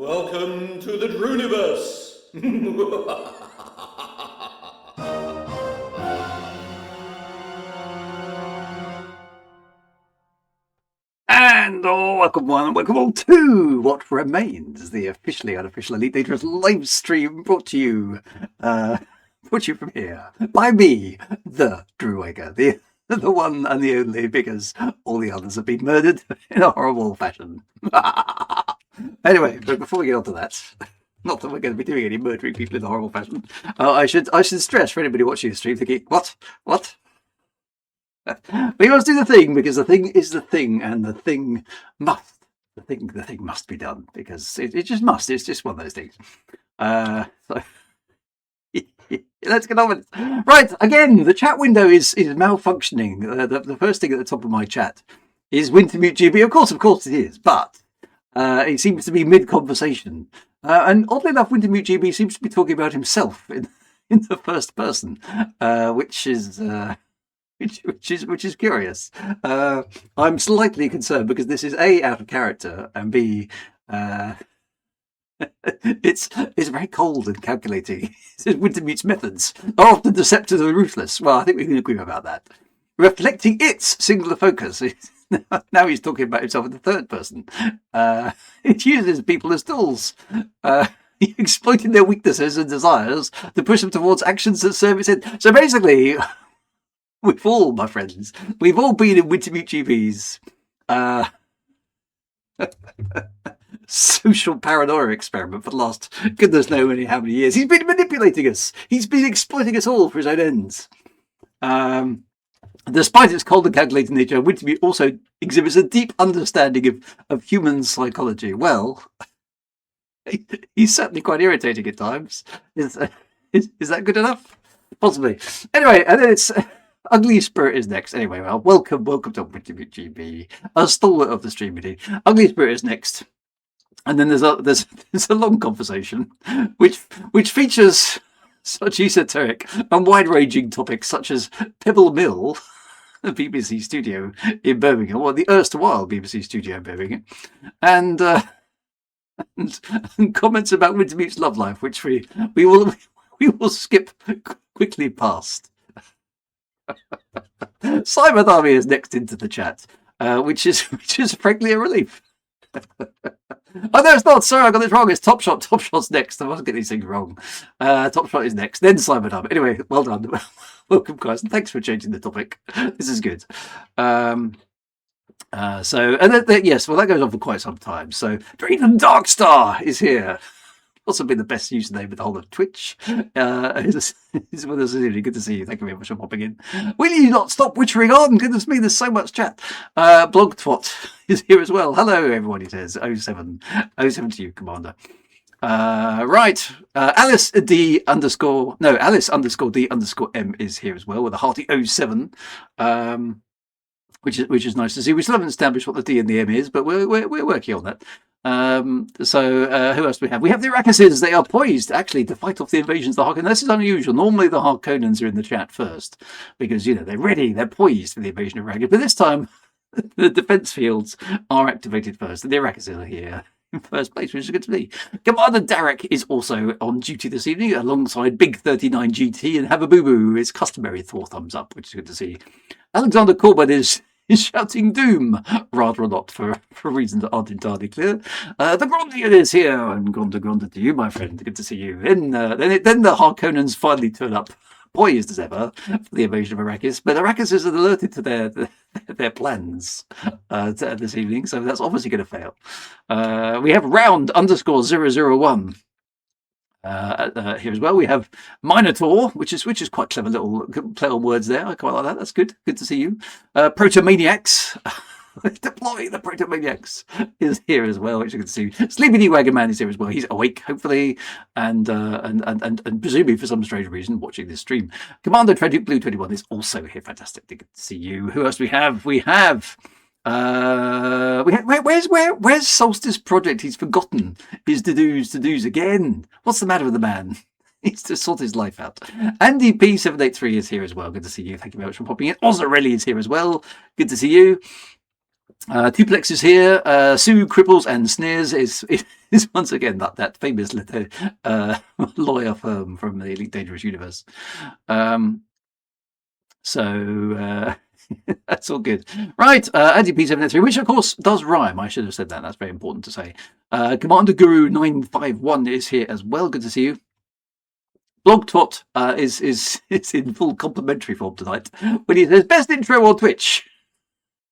Welcome to the Drooniverse! And welcome one and welcome all to what remains the officially unofficial Elite Dangerous live stream brought to you from here by me, the Drewwaker, the one and the only, because all the others have been murdered in a horrible fashion. Anyway, but before we get on to that, not that we're going to be doing any murdering people in a horrible fashion, I should stress for anybody watching the stream thinking, what? We must do the thing because the thing is the thing, and the thing must be done because it just must. It's just one of those things. So let's get on with it. Right, again, the chat window is malfunctioning. The first thing at the top of my chat is Wintermute GB. Of course it is, but it seems to be mid-conversation. And oddly enough, Wintermute GB seems to be talking about himself in the first person, which is curious. I'm slightly concerned because this is A, out of character, and B, it's very cold and calculating. Wintermute's methods are often deceptive and ruthless. Well, I think we can agree about that. Reflecting its singular focus. Now he's talking about himself in the third person. It uses people as tools, exploiting their weaknesses and desires to push them towards actions that serve its end. So basically, we've all, my friends, we've all been in Wintermute GB's social paranoia experiment for the last goodness knows how many years. He's been manipulating us. He's been exploiting us all for his own ends. Despite its cold and calculating nature, Wintermute also exhibits a deep understanding of human psychology. Well, he's certainly quite irritating at times. Is that good enough? Possibly. Anyway, and then it's Ugly Spirit is next. Anyway, well, welcome to Wintermute GB, a stalwart of the stream meeting. Ugly Spirit is next, and then there's a long conversation, which features such esoteric and wide-ranging topics such as Pebble Mill, the BBC studio in Birmingham, or the erstwhile BBC studio in Birmingham, and comments about Wintermute's love life, which we will skip quickly past. Simon Army is next into the chat, which is frankly a relief. Oh no, it's not. Sorry, I got this wrong. It's Top Shot. Top Shot's next. I mustn't get these things wrong. Top Shot is next. Then Simon Army. Anyway, well done. Welcome, guys, and thanks for changing the topic. This is good. Yes, well, that goes on for quite some time. So, Dream Darkstar is here. Also been the best username in the whole of Twitch. Is with us. Really good to see you. Thank you very much for popping in. Will you not stop wittering on? Goodness me, there's so much chat. Blog Twat is here as well. Hello, everyone. He says 07 to you, Commander. Right. Alice D _ M is here as well with a hearty 07. Which is nice to see. We still haven't established what the D and the M is, but we're working on that. Who else do we have? We have the Arakises. They are poised, actually, to fight off the invasions of the Harkonnens. This is unusual. Normally, the Harkonnens are in the chat first because, they're ready. They're poised for the invasion of Arrakis. But this time, the defense fields are activated first. And the Arakises are here in first place, which is good to see. Commander Derek is also on duty this evening alongside Big 39 GT and Hababubu. It's customary 4 thumbs up, which is good to see. Alexander Corbett is shouting doom, rather a lot for reasons that aren't entirely clear. The Grondian is here, and Gronda to you, my friend. Good to see you. Then the Harkonnens finally turn up, poised as ever, for the invasion of Arrakis. But Arrakis is alerted to their plans this evening, so that's obviously going to fail. We have round _001. Here as well, we have Minotaur, which is quite clever little play on words there. I quite like that. That's good. Good to see you. Protomaniacs. Deploy the Protomaniacs is here as well, which you can see. Sleepy D Wagon Man is here as well. He's awake, hopefully, and presumably for some strange reason watching this stream. Commander Tragic Blue 21 is also here. Fantastic. Good to see you. Who else do we have? Where's Solstice Project? He's forgotten his to-dos again. What's the matter with the man? He's to sort his life out. Andy P783 is here as well. Good to see you. Thank you very much for popping in. Ozarelli is here as well. Good to see you. Tuplex is here. Sue Cripples and Sneers is once again that famous little lawyer firm from the Elite Dangerous universe. So that's all good. Right, Anti-P703, which of course does rhyme. I should have said that. That's very important to say. Commander Guru 951 is here as well. Good to see you. BlogTot is in full complimentary form tonight when he says best intro on Twitch.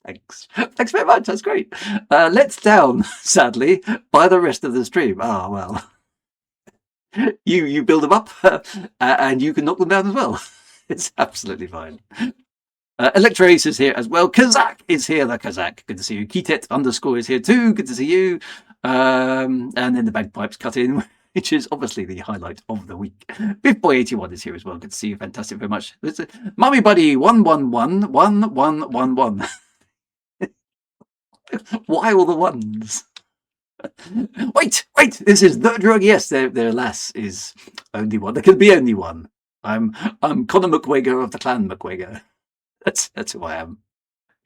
Thanks very much. That's great. Let's down, sadly, by the rest of the stream. Ah, well, you build them up, and you can knock them down as well. It's absolutely fine. Electroace is here as well. Kazak is here. The Kazak. Good to see you. Ketet _ is here too. Good to see you. And then the bagpipes cut in, which is obviously the highlight of the week. BiffBoy81 is here as well. Good to see you. Fantastic very much. Mummy Buddy 1111111. Why all the ones? Wait! This is the drug. Yes, there alas is only one. There can be only one. I'm Conor McGregor of the Clan McGregor. That's who I am.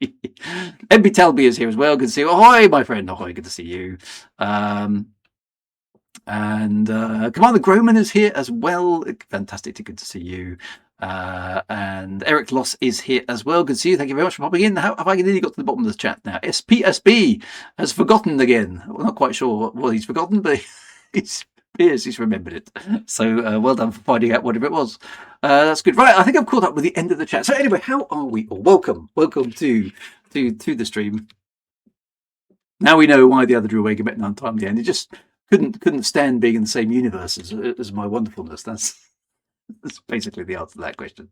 MB Talby is here as well. Good to see you. Ahoy, my friend. Ahoy, good to see you. And Commander Groman is here as well. Fantastic, good to see you. And Eric Loss is here as well. Good to see you. Thank you very much for popping in. How have I nearly got to the bottom of the chat now? SPSB has forgotten again. We're not quite sure what he's forgotten, but he's remembered it. So well done for finding out whatever it was. That's good. Right, I think I've caught up with the end of the chat. So anyway, how are we all? Welcome to the stream. Now we know why the other Drew Wager met none time at the end. It just couldn't stand being in the same universe as my wonderfulness. That's basically the answer to that question.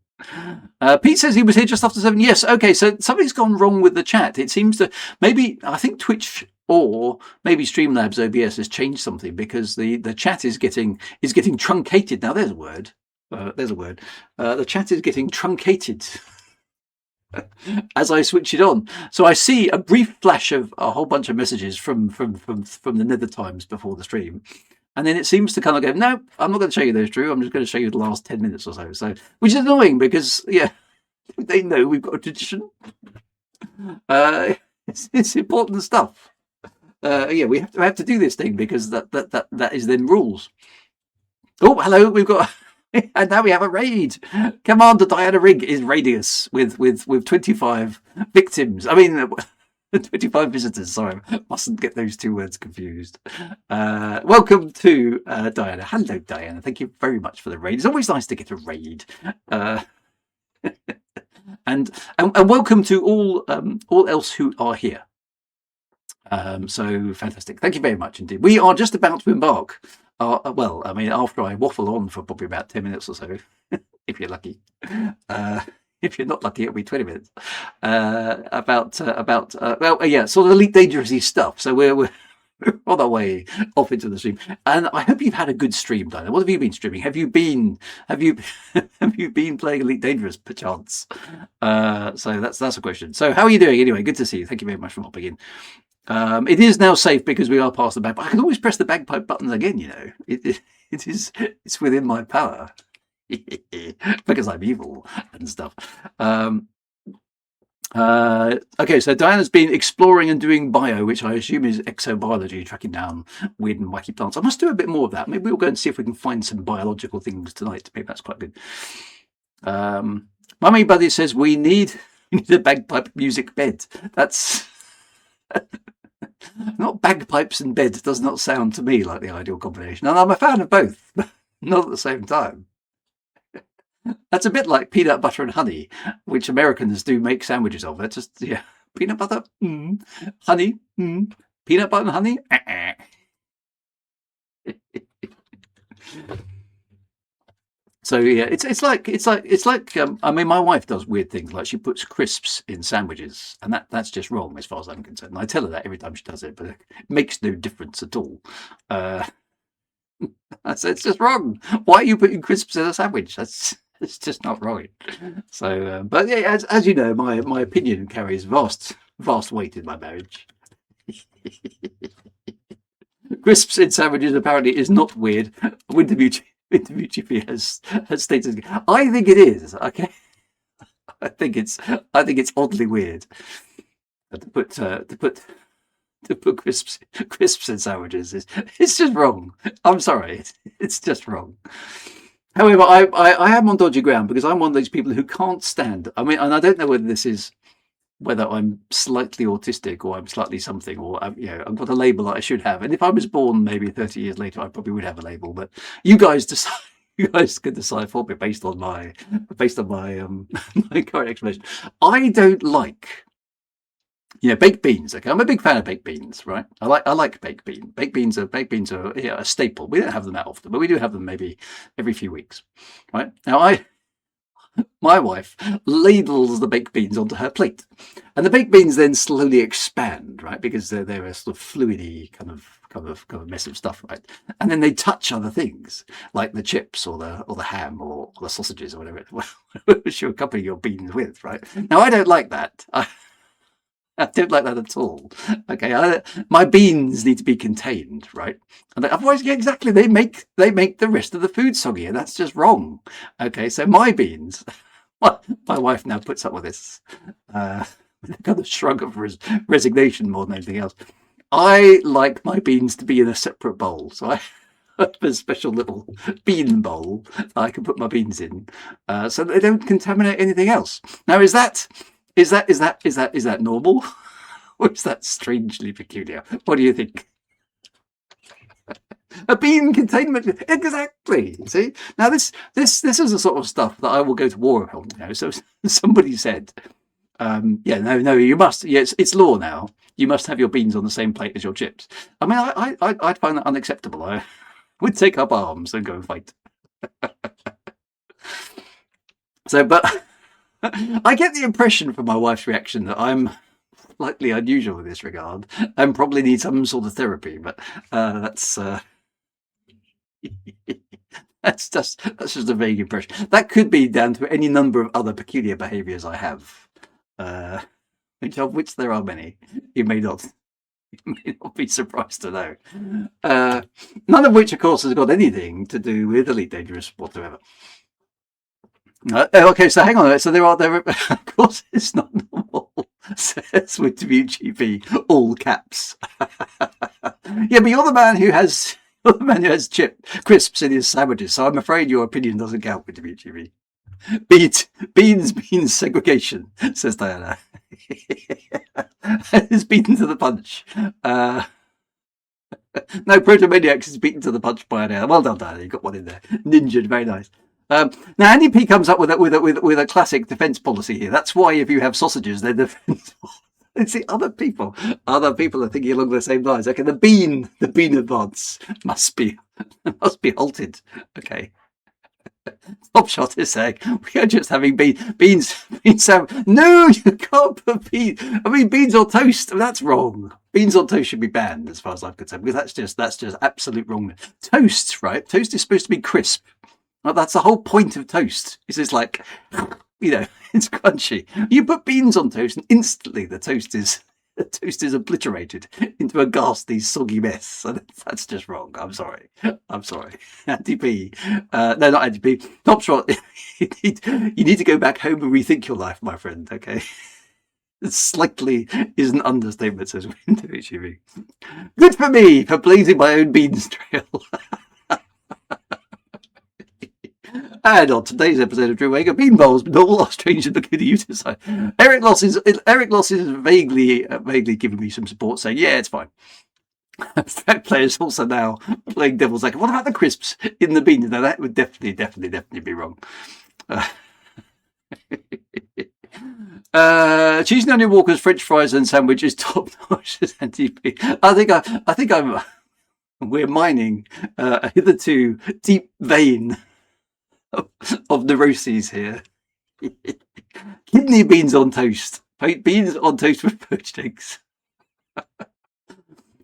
Pete says he was here just after 7. Yes, okay, so something's gone wrong with the chat. It seems to I think Twitch or maybe Streamlabs OBS has changed something because the chat is getting truncated. Now there's a word. The chat is getting truncated as I switch it on. So I see a brief flash of a whole bunch of messages from the Nether Times before the stream. And then it seems to kind of go, no, I'm not going to show you those, Drew. I'm just going to show you the last 10 minutes or so. So, which is annoying because, yeah, they know we've got a tradition. It's important stuff. Yeah, we have to do this thing because that is then rules. Oh, hello, we've got, and now we have a raid. Commander Diana Rigg is raiding us with 25 victims. I mean, 25 visitors. Sorry, mustn't get those two words confused. Welcome to Diana. Hello, Diana. Thank you very much for the raid. It's always nice to get a raid. And welcome to all else who are here. So fantastic. Thank you very much indeed. We are just about to embark. Well, I mean, after I waffle on for probably about 10 minutes or so, if you're lucky. If you're not lucky, it'll be 20 minutes. Yeah, sort of Elite Dangerously stuff. So we're on our way off into the stream, and I hope you've had a good stream, Diana. What have you been streaming? Have you been playing Elite Dangerous perchance? So that's a question. So how are you doing anyway? Good to see you. Thank you very much for hopping in. It is now safe because we are past the bagpipe. I can always press the bagpipe buttons again. You know, it's within my power. Because I'm evil and stuff. Okay, so Diana's been exploring and doing bio, which I assume is exobiology, tracking down weird and wacky plants. I must do a bit more of that. Maybe we'll go and see if we can find some biological things tonight. Maybe that's quite good. Mummy Buddy says we need a bagpipe music bed. That's not bagpipes and bed. Does not sound to me like the ideal combination. And I'm a fan of both, but not at the same time. That's a bit like peanut butter and honey, which Americans do make sandwiches of. It's just, yeah, peanut butter, honey, peanut butter and honey. So yeah, it's like I mean, my wife does weird things like she puts crisps in sandwiches, and that's just wrong as far as I'm concerned. And I tell her that every time she does it, but it makes no difference at all. I said it's just wrong. Why are you putting crisps in a sandwich? It's just not right. So, but yeah, as you know, my opinion carries vast weight in my marriage. Crisps in sandwiches apparently is not weird. Winter Beauty has stated. I think it is. Okay, I think it's oddly weird. to put crisps in sandwiches is it's just wrong. I'm sorry, it's just wrong. However, I am on dodgy ground because I'm one of those people who can't stand. I mean, and I don't know whether I'm slightly autistic or I'm slightly something, or I've got a label that I should have. And if I was born maybe 30 years later, I probably would have a label. But you guys decide. You guys can decide for me based on my my current explanation. I don't like baked beans. Okay, I'm a big fan of baked beans. Right, I like baked beans. Baked beans are a staple. We don't have them that often, but we do have them maybe every few weeks. Right now, my wife ladles the baked beans onto her plate, and the baked beans then slowly expand, right? Because they're a sort of fluidy kind of mess of stuff, right? And then they touch other things like the chips or the ham or the sausages or whatever you accompany your beans with, right? Now I don't like that. I don't like that at all. Okay, my beans need to be contained, right? And otherwise, yeah, exactly, they make the rest of the food soggy, and that's just wrong. Okay, so my beans, my wife now puts up with this with a kind of shrug of resignation more than anything else. I like my beans to be in a separate bowl, so I have a special little bean bowl I can put my beans in, so they don't contaminate anything else. Now, is that normal, or is that strangely peculiar? What do you think? A bean containment, exactly. See, now this is the sort of stuff that I will go to war on. So somebody said, no, you must. Yeah, it's law now. You must have your beans on the same plate as your chips. I mean, I'd find that unacceptable. I would take up arms and go and fight. So, but I get the impression from my wife's reaction that I'm slightly unusual in this regard and probably need some sort of therapy. But that's just a vague impression. That could be down to any number of other peculiar behaviours I have, of which there are many. You may not be surprised to know. None of which, of course, has got anything to do with Elite Dangerous whatsoever. Okay, so hang on. So there are, of course, it's not normal. Says with WGP, all caps. Yeah, but you're the man who has crisps in his sandwiches. So I'm afraid your opinion doesn't count with WGP. Beans segregation, says Diana. Is beaten to the punch. No, Protomaniacs is beaten to the punch by an. Well done, Diana. You got one in there. Ninja, very nice. Now Andy P comes up with a classic defence policy here. That's why if you have sausages, they're defensible. See, other people are thinking along the same lines. Okay, the bean advance must be halted. Okay. Top Shot is saying we are just having beans. No, you can't put beans. I mean, beans on toast. That's wrong. Beans on toast should be banned, as far as I'm concerned, because that's just absolute wrongness. Toast, right? Toast is supposed to be crisp. Well, that's the whole point of toast. It's just like, it's crunchy. You put beans on toast, and instantly the toast is obliterated into a ghastly, soggy mess. So that's just wrong. I'm sorry. Andy P. No, not Andy P. Top Shot. You need to go back home and rethink your life, my friend. Okay. Slightly is an understatement, says WinterHUV. Good for me for blazing my own beans trail. And on today's episode of Drew Wager, bean bowls, but all are strange and looking at you decide. Eric Loss is vaguely giving me some support, saying, yeah, it's fine. Abstract players also now playing devil's like, what about the crisps in the beans? Now that would definitely be wrong. Cheese and onion Walker's French fries and sandwich is top notch. I think we're mining a hitherto deep vein of neuroses here. Kidney beans on toast. Beans on toast with poached eggs.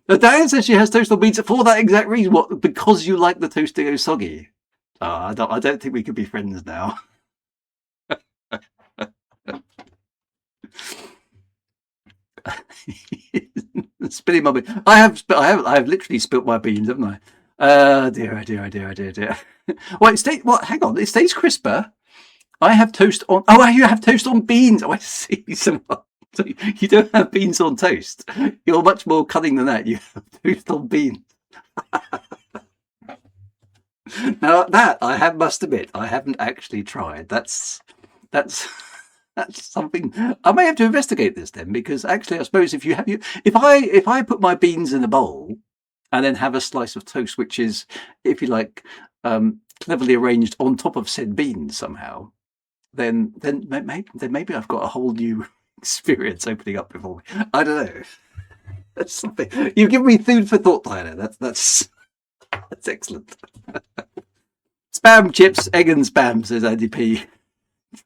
Diane says she has toast on beans for that exact reason. What? Because you like the toast to go soggy. I don't think we could be friends now. Spilling my beans. I have literally spilt my beans, haven't I? Dear. Well, hang on. It stays crisper. I have toast on. Oh, you have toast on beans. Oh, I see. So you don't have beans on toast. You're much more cunning than that. You have toast on beans. Now that I must admit, I haven't actually tried. That's something I may have to investigate this then, because actually, I suppose if I put my beans in a bowl and then have a slice of toast, which is, if you like, cleverly arranged on top of said beans somehow, then maybe I've got a whole new experience opening up before me. I don't know. That's something. You've given me food for thought, Diana. That's excellent. Spam chips, egg and spam, says Andy P.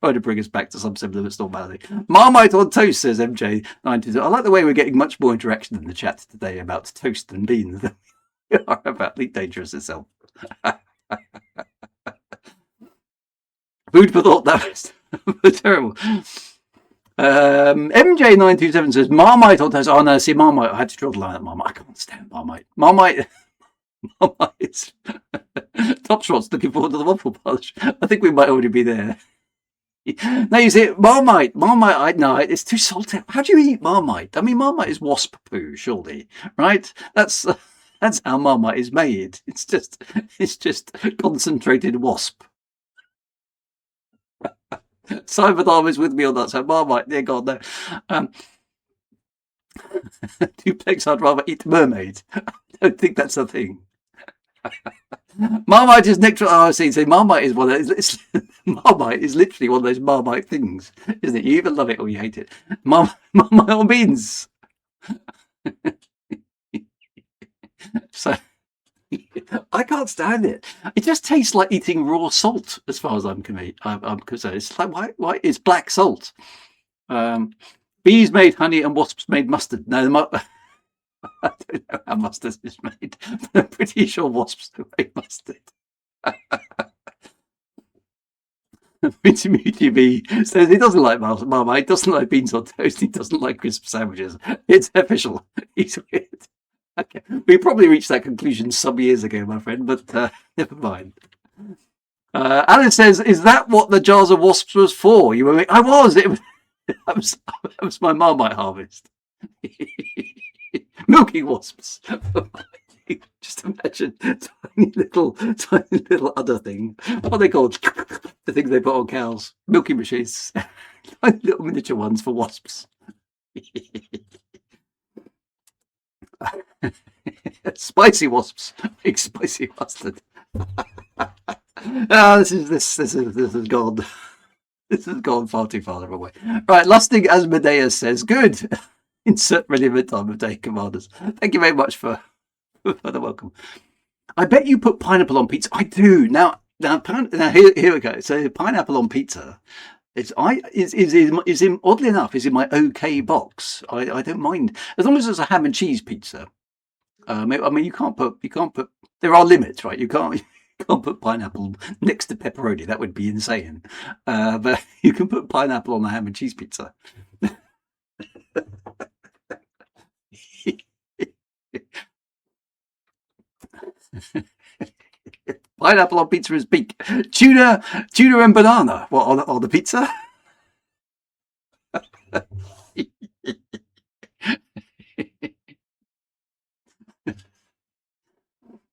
Trying to bring us back to some semblance of normality. Marmite on toast, says MJ92. I like the way we're getting much more interaction in the chat today about toast and beans than we are about Leap Dangerous itself. Food for thought, that was terrible. MJ927 says Marmite on toast. Oh no, see Marmite. I had to draw the line at Marmite. I can't stand Marmite. Marmite is top shots. Looking forward to the waffle polish. I think we might already be there. No, you see, Marmite, no, it's too salty. How do you eat Marmite? I mean, Marmite is wasp poo, surely, right? That's how Marmite is made. It's just concentrated wasp. Simon Arm is with me on that. So Marmite, dear God, no. Duplex, I'd rather eat mermaid. I don't think that's a thing. Marmite is nectar. Oh, I see. So Marmite is one of those. Marmite is literally one of those Marmite things, isn't it? You either love it or you hate it. Marmite on beans. So I can't stand it. It just tastes like eating raw salt, as far as I'm concerned. It's like why? It's black salt. Bees made honey and wasps made mustard. No, I don't know how mustard is made, but I'm pretty sure wasps make mustard. TV says he doesn't like Marmite, he doesn't like beans on toast, he doesn't like crisp sandwiches. It's official. He's weird. Okay. We probably reached that conclusion some years ago, my friend, but never mind. Alan says, is that what the jars of wasps was for? You were I was. That was my Marmite harvest. Milking wasps. Just imagine tiny little udder thing. What are they called? The things they put on cows. Milking machines. Tiny little miniature ones for wasps. Spicy wasps. Big spicy mustard. This is gone. This has gone far too far away. Right, Lusting Asmodeus says, good. Insert relevant time of day, commanders. Thank you very much for the welcome. I bet you put pineapple on pizza. I do. Now here we go. So pineapple on pizza is oddly enough is in my okay box. I don't mind as long as it's a ham and cheese pizza. I mean you can't put. There are limits, right? You can't put pineapple next to pepperoni. That would be insane. But you can put pineapple on a ham and cheese pizza. Pineapple on pizza is peak. Tuna and banana. What on the pizza?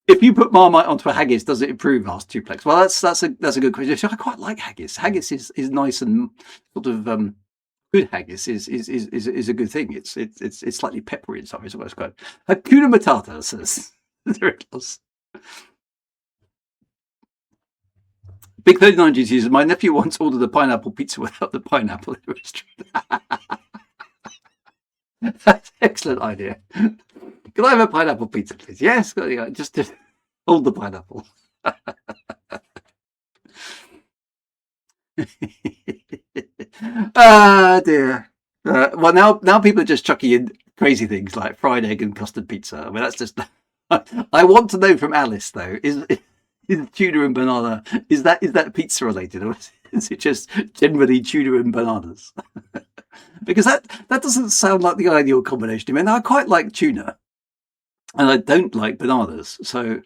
If you put Marmite onto a haggis, does it improve? Asked Duplex. Well, that's a good question. I quite like haggis. Haggis is nice and sort of good. Haggis is a good thing. It's slightly peppery in some ways. It's quite. Hakuna Matata says Rickles. Big 39 G says my nephew once ordered a pineapple pizza without the pineapple in the restaurant. That's an excellent idea. Can I have a pineapple pizza, please? Yes, just hold the pineapple. Ah, dear. Well, now people are just chucking in crazy things like fried egg and custard pizza. I mean, that's just. I want to know from Alice though: is tuna and banana is that pizza related, or is it just generally tuna and bananas? Because that doesn't sound like the ideal combination. I mean, I quite like tuna, and I don't like bananas. So,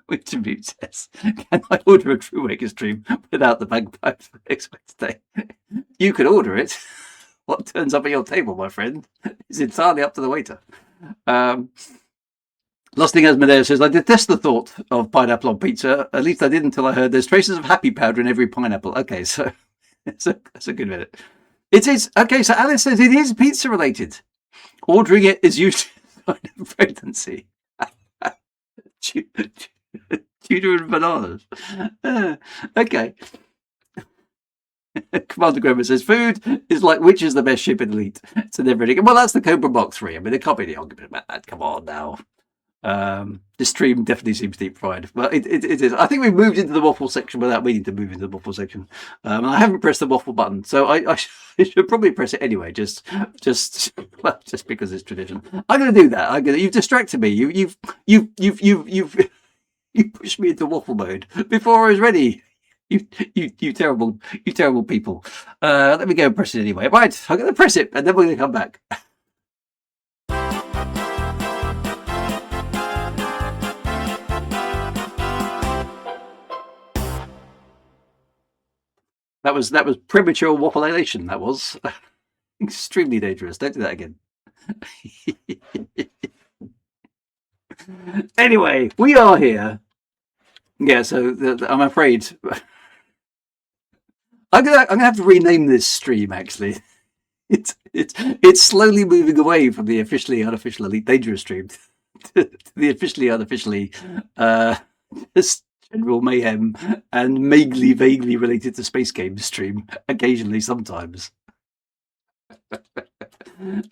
Wintermute says, "Can I order a Crewmaker stream without the bagpipes for next Wednesday?" You could order it. What turns up at your table, my friend, is entirely up to the waiter. Lusting Asmodeo says, "I detest the thought of pineapple on pizza. At least I did until I heard there's traces of happy powder in every pineapple." Okay, so that's a good minute. It is. Okay, so Alice says it is pizza related. Ordering it is usually a sign of pregnancy. Tudor and bananas. Okay. Commander Grover says, "Food is like which is the best ship in Elite. It's never really. Well, that's the Cobra Mark 3. I mean, there can't be any argument about that. Come on now. The stream definitely seems deep fried. Well, it is. I think we've moved into the waffle section without meaning to move into the waffle section. I haven't pressed the waffle button, so I should probably press it anyway, just because it's tradition. I'm going to do that. You've distracted me. You've pushed me into waffle mode before I was ready. You terrible people. Let me go and press it anyway. Right, I'm going to press it, and then we're going to come back. That was premature waffleization. That was extremely dangerous. Don't do that again. Anyway, we are here. Yeah, so I'm afraid I'm gonna have to rename this stream. Actually, it's slowly moving away from the officially unofficial Elite Dangerous stream to the officially unofficially general mayhem and vaguely related to space games stream occasionally, sometimes.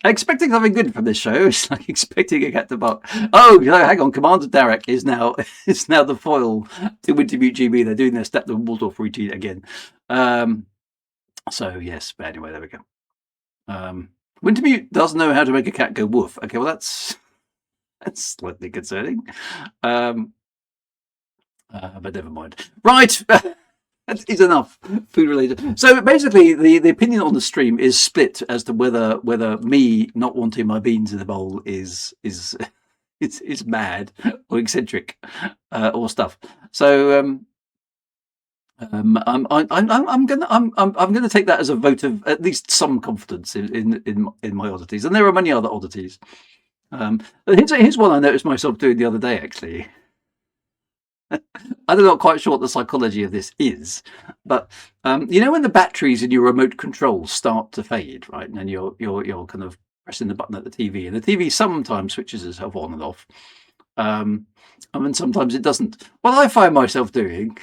Expecting something good from this show. It's like expecting a cat to bark. Oh, hang on. Commander Derek is now the foil to Wintermute GB. They're doing their step the Waldorf routine again. So yes, but anyway, there we go. Wintermute does know how to make a cat go woof. Okay, well that's slightly concerning. But never mind. Right. That is enough food related. So basically, the opinion on the stream is split as to whether me not wanting my beans in the bowl is mad or eccentric or stuff. So I'm gonna take that as a vote of at least some confidence in my oddities, and there are many other oddities. Here's one I noticed myself doing the other day, actually. I'm not quite sure what the psychology of this is, but you know when the batteries in your remote control start to fade, right, and then you're kind of pressing the button at the TV, and the TV sometimes switches itself on and off, and then sometimes it doesn't. What I find myself doing,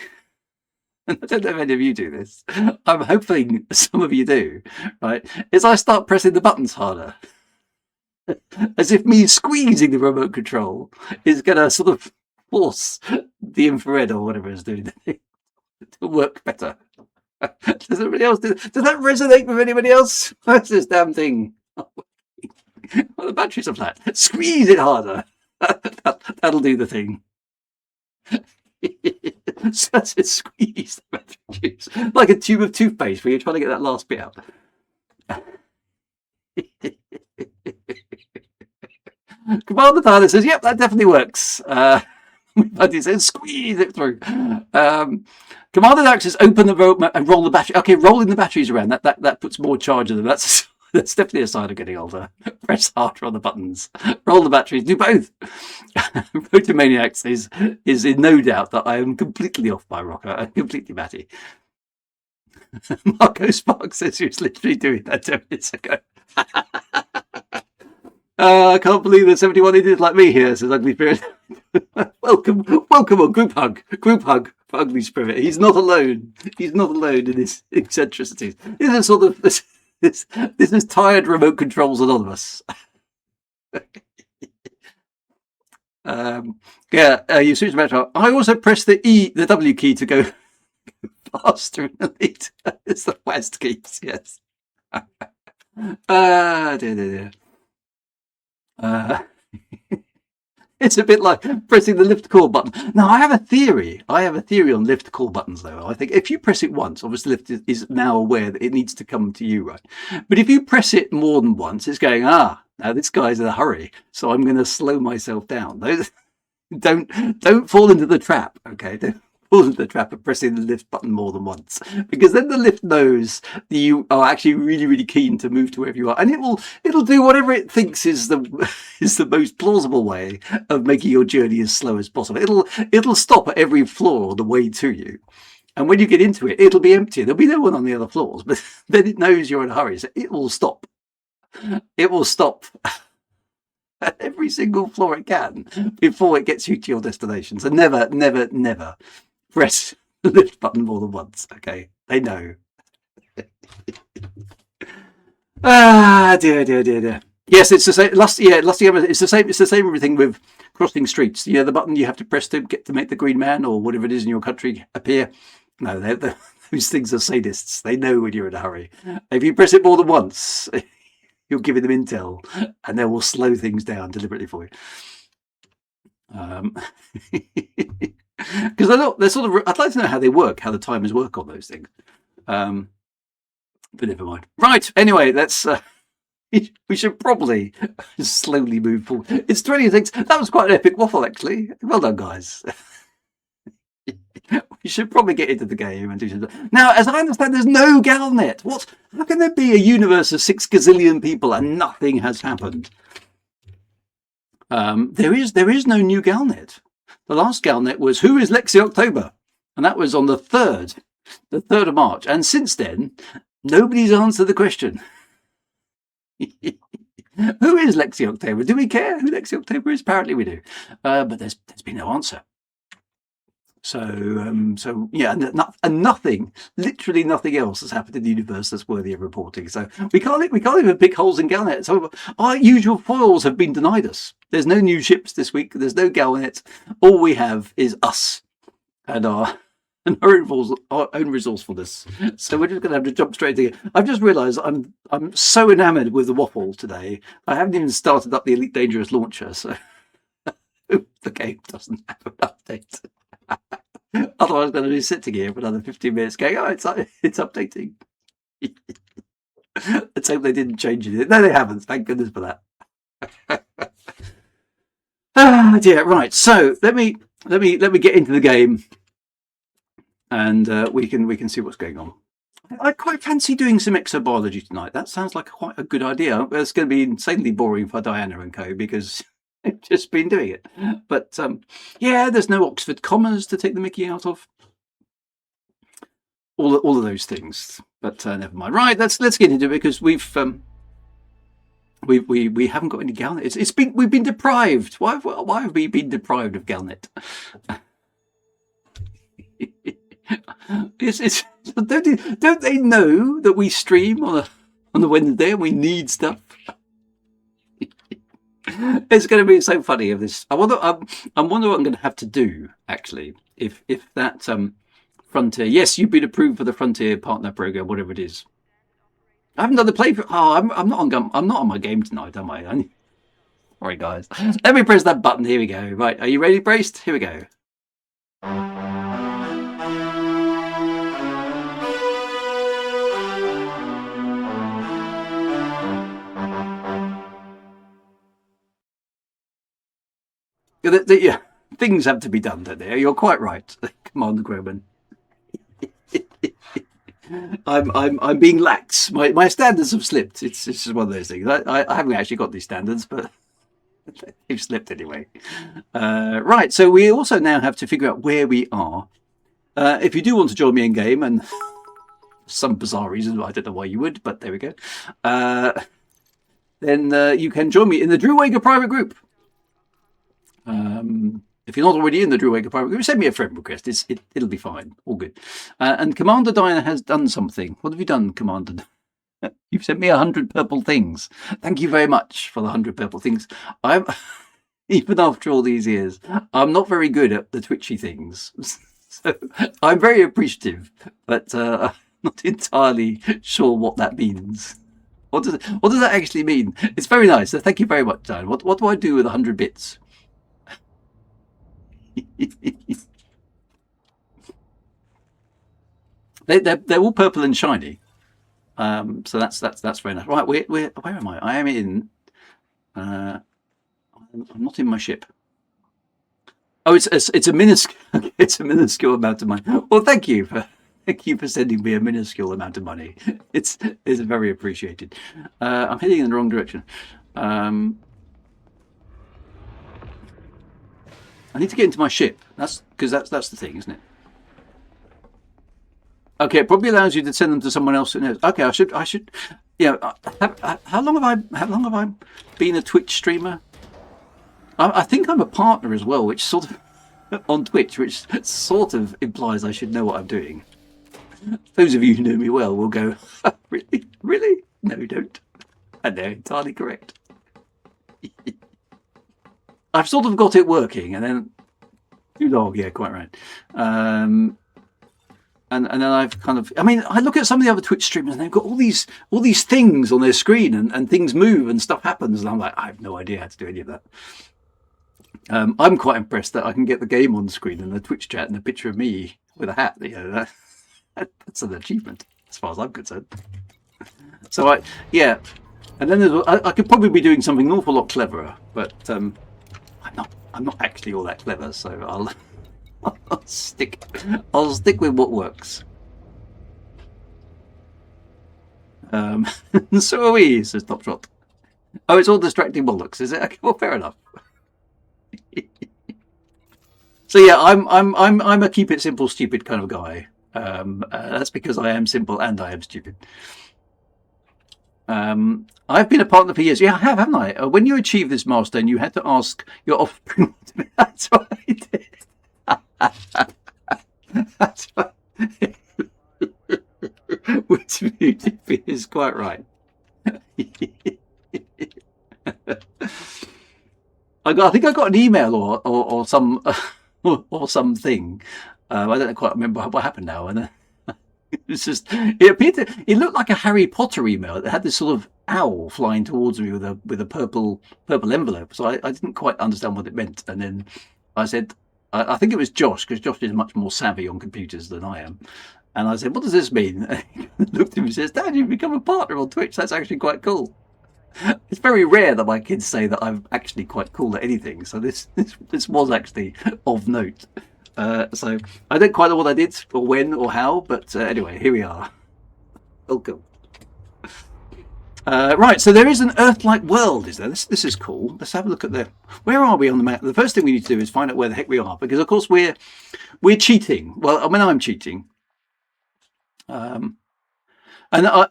and I don't know if any of you do this, I'm hoping some of you do, right, is I start pressing the buttons harder, as if me squeezing the remote control is going to sort of force the infrared or whatever it's doing to work better. Does anybody else do? Does that resonate with anybody else? What's this damn thing? Well, the batteries are flat. Squeeze it harder. That'll do the thing. So that's it. Squeeze the battery juice like a tube of toothpaste where you're trying to get that last bit out. Commander Tyler says, "Yep, that definitely works." But he says, "Squeeze it through." Commander Dax says, "Open the rope and roll the battery." Okay, rolling the batteries around that puts more charge in them. That's definitely a sign of getting older. Press harder on the buttons. Roll the batteries. Do both. Protomaniacs is in no doubt that I am completely off my rocker. I'm completely batty. Marco Sparks says he was literally doing that 10 minutes ago. I can't believe there's 71 idiots like me here, says Ugly Spirit. Welcome on group hug for Ugly Spirit. He's not alone. He's not alone in his eccentricities. This is sort of this is tired remote controls anonymous. You switch back. I also press the W key to go faster in the lead. It's the West keys, yes. Dear. It's a bit like pressing the lift call button. Now, I have a theory on lift call buttons, though. I think if you press it once, obviously lift is now aware that it needs to come to you, right? But if you press it more than once, it's going, now this guy's in a hurry, so I'm going to slow myself down. Don't fall into the trap, okay? Don't fall into the trap of pressing the lift button more than once, because then the lift knows that you are actually really, really keen to move to wherever you are, and it'll do whatever it thinks is the most plausible way of making your journey as slow as possible. It'll stop at every floor on the way to you. And when you get into it, it'll be empty. There'll be no one on the other floors, but then it knows you're in a hurry, so it will stop. It will stop at every single floor it can before it gets you to your destination. So never, never, never press the lift button more than once. Okay, they know. Dear. Yes, it's the same. It's the same. It's the same everything with crossing streets. You know, the button you have to press to get to make the green man or whatever it is in your country appear. No, those things are sadists. They know when you're in a hurry. If you press it more than once, you're giving them intel, and they will slow things down deliberately for you. Because they're sort of. I'd like to know how they work, how the timers work on those things. But never mind. Right. Anyway, let's. We should probably slowly move forward. It's 26. That was quite an epic waffle, actually. Well done, guys. We should probably get into the game and do something. Now, as I understand, there's no Galnet. What? How can there be a universe of 6 gazillion people and nothing has happened? There is no new Galnet. The last Galnet was Who is Lexi October? And that was on the 3rd of March. And since then, nobody's answered the question. Who is Lexi October? Do we care who Lexi October is? Apparently we do. But there's been no answer. So yeah, and nothing, literally nothing else has happened in the universe that's worthy of reporting. So we can't even pick holes in Galnet. So our usual foils have been denied us. There's no new ships this week. There's no Galnet. All we have is us and our own resourcefulness. So we're just going to have to jump straight to it. I've just realised I'm so enamoured with the Waffle today. I haven't even started up the Elite Dangerous launcher, so the game doesn't have an update. Otherwise, I'm going to be sitting here for another 15 minutes going, oh, it's updating. Let's hope they didn't change it. No, they haven't. Thank goodness for that. Dear. Right. So let me get into the game, and we can see what's going on. I quite fancy doing some exobiology tonight. That sounds like quite a good idea. It's going to be insanely boring for Diana and co because they've just been doing it. But yeah, there's no Oxford commas to take the mickey out of. All of those things. But never mind. Right, let's get into it because we haven't got any Galnet. We've been deprived. Why have we been deprived of Galnet? Don't they know that we stream on a Wednesday and we need stuff? It's going to be so funny if this. I wonder what I'm going to have to do actually if that Frontier. Yes, you've been approved for the Frontier Partner Program, whatever it is. I haven't done the play. I'm not on my game tonight, am I? Sorry, guys. Let me press that button. Here we go. Right, are you ready, braced? Here we go. Yeah, things have to be done, don't they? You're quite right, Commander Groban. I'm being lax. My standards have slipped. It's just one of those things. I haven't actually got these standards, but they've slipped anyway. Right, so we also now have to figure out where we are. If you do want to join me in game, and for some bizarre reason, I don't know why you would, but there we go. Then you can join me in the Drew Wager private group. If you're not already in the Drew Wager private group, send me a friend request. It'll be fine. All good. And Commander Diana has done something. What have you done, Commander? You've sent me 100 purple things. Thank you very much for the 100 purple things. Even after all these years, I'm not very good at the twitchy things. So I'm very appreciative, but I'm not entirely sure what that means. What does that actually mean? It's very nice. So thank you very much, Diana. What do I do with 100 bits? They're all purple and shiny, so that's very nice. Right, where am I? I am in. I'm not in my ship. Oh, it's a minuscule it's a minuscule amount of money. Well, thank you for sending me a minuscule amount of money. It's very appreciated. I'm heading in the wrong direction. I need to get into my ship. That's because that's the thing, isn't it? Okay, it probably allows you to send them to someone else. Okay, I should. Yeah. How long have I been a Twitch streamer? I think I'm a partner as well, which sort of on Twitch, which sort of implies I should know what I'm doing. Those of you who know me well will go, really, really? No, you don't. And they're entirely correct. I've sort of got it working, and then yeah, quite right. And then I've kind of, I mean, I look at some of the other Twitch streamers and they've got all these things on their screen and things move and stuff happens, and I'm like, I have no idea how to do any of that. I'm quite impressed that I can get the game on the screen and the Twitch chat and a picture of me with a hat. You know, that's an achievement as far as I'm concerned. So yeah, and then I could probably be doing something an awful lot cleverer, but I'm not actually all that clever. So I'll stick with what works. So are we, says Top Shot. Oh, it's all distracting bollocks, is it? Okay, well, fair enough. So yeah, I'm a keep it simple, stupid kind of guy. That's because I am simple and I am stupid. I've been a partner for years. Yeah, I have, haven't I? When you achieve this milestone, you had to ask your offspring. That's what I did. That's what. Which is quite right. I think I got an email or some or something. I don't quite remember what happened now. And it was just it looked like a Harry Potter email. It had this sort of owl flying towards me with a purple envelope. So I didn't quite understand what it meant. And then I said, I think it was Josh, because Josh is much more savvy on computers than I am. And I said, what does this mean? And he looked at me and says, Dad, you've become a partner on Twitch. That's actually quite cool. It's very rare that my kids say that I'm actually quite cool at anything. So this was actually of note. So I don't quite know what I did or when or how, but anyway, here we are. Welcome. Right, so there is an Earth-like world, is there? This is cool. Let's have a look at where are we on the map? The first thing we need to do is find out where the heck we are, because of course we're cheating. Well, I mean, I'm cheating. And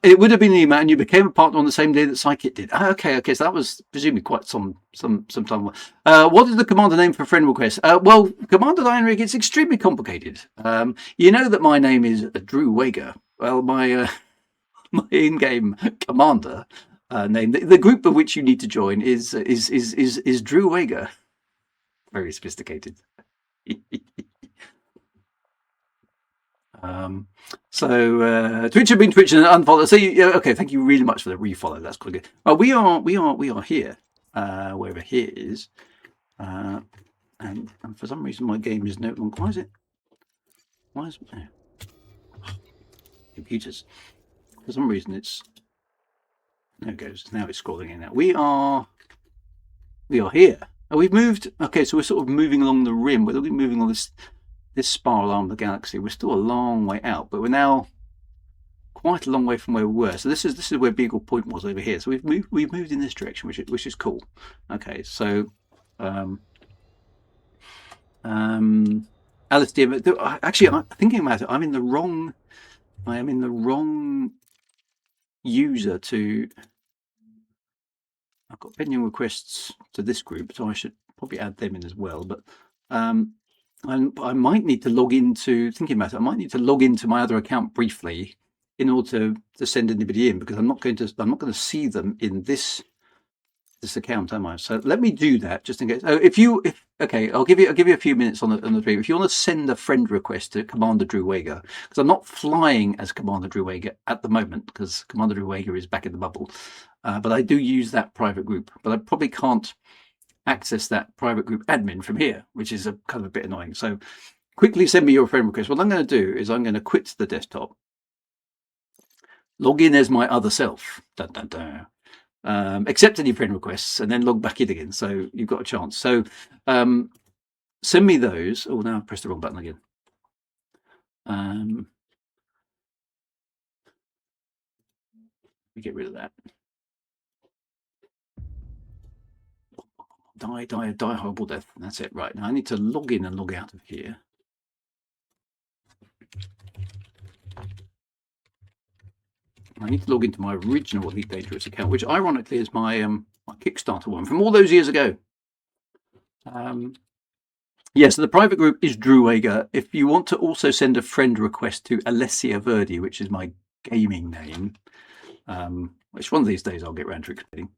it would have been an email, and you became a partner on the same day that Psykit did. Okay, so that was presumably quite some time. What is the commander name for friend request? Well, Commander Lionrig, it's extremely complicated. You know that my name is Drew Wager. Well, my in-game commander name, the group of which you need to join is Drew Wager. Very sophisticated. So Twitch have been twitching and unfollow. So okay, thank you really much for the refollow. That's quite good. We are here. Wherever here is, and for some reason my game is no longer. Why is computers? For some reason it's there. It goes now. It's scrolling in now. We are here. We've moved. Okay, so we're sort of moving along the rim. We're moving on this spiral arm of the galaxy. We're still a long way out, but we're now quite a long way from where we were. So this is where Beagle Point was over here. So we've moved in this direction, which is cool. Okay, so Alistair, actually, I'm thinking about it. I am in the wrong user to. I've got pending requests to this group, so I should probably add them in as well. But I might need to log into, thinking about it, I might need to log into my other account briefly in order to send anybody in, because I'm not going to see them in this account, am I? So let me do that just in case. Okay, I'll give you a few minutes on the stream. If you want to send a friend request to Commander Drew Wager, because I'm not flying as Commander Drew Wager at the moment, because Commander Drew Wager is back in the bubble, but I do use that private group, but I probably can't access that private group admin from here, which is kind of a bit annoying. So quickly send me your friend request. What I'm going to do is I'm going to quit the desktop, log in as my other self, accept any friend requests, and then log back in again. So you've got a chance. So send me those. Oh, now I pressed the wrong button again. We get rid of that. Die horrible death. That's it. Right, now I need to log in and log out of here. I need to log into my original Elite Dangerous account, which ironically is my Kickstarter one from all those years ago. So the private group is Drewwager. If you want to also send a friend request to Alessia Verdi, which is my gaming name, which one of these days I'll get round to explaining.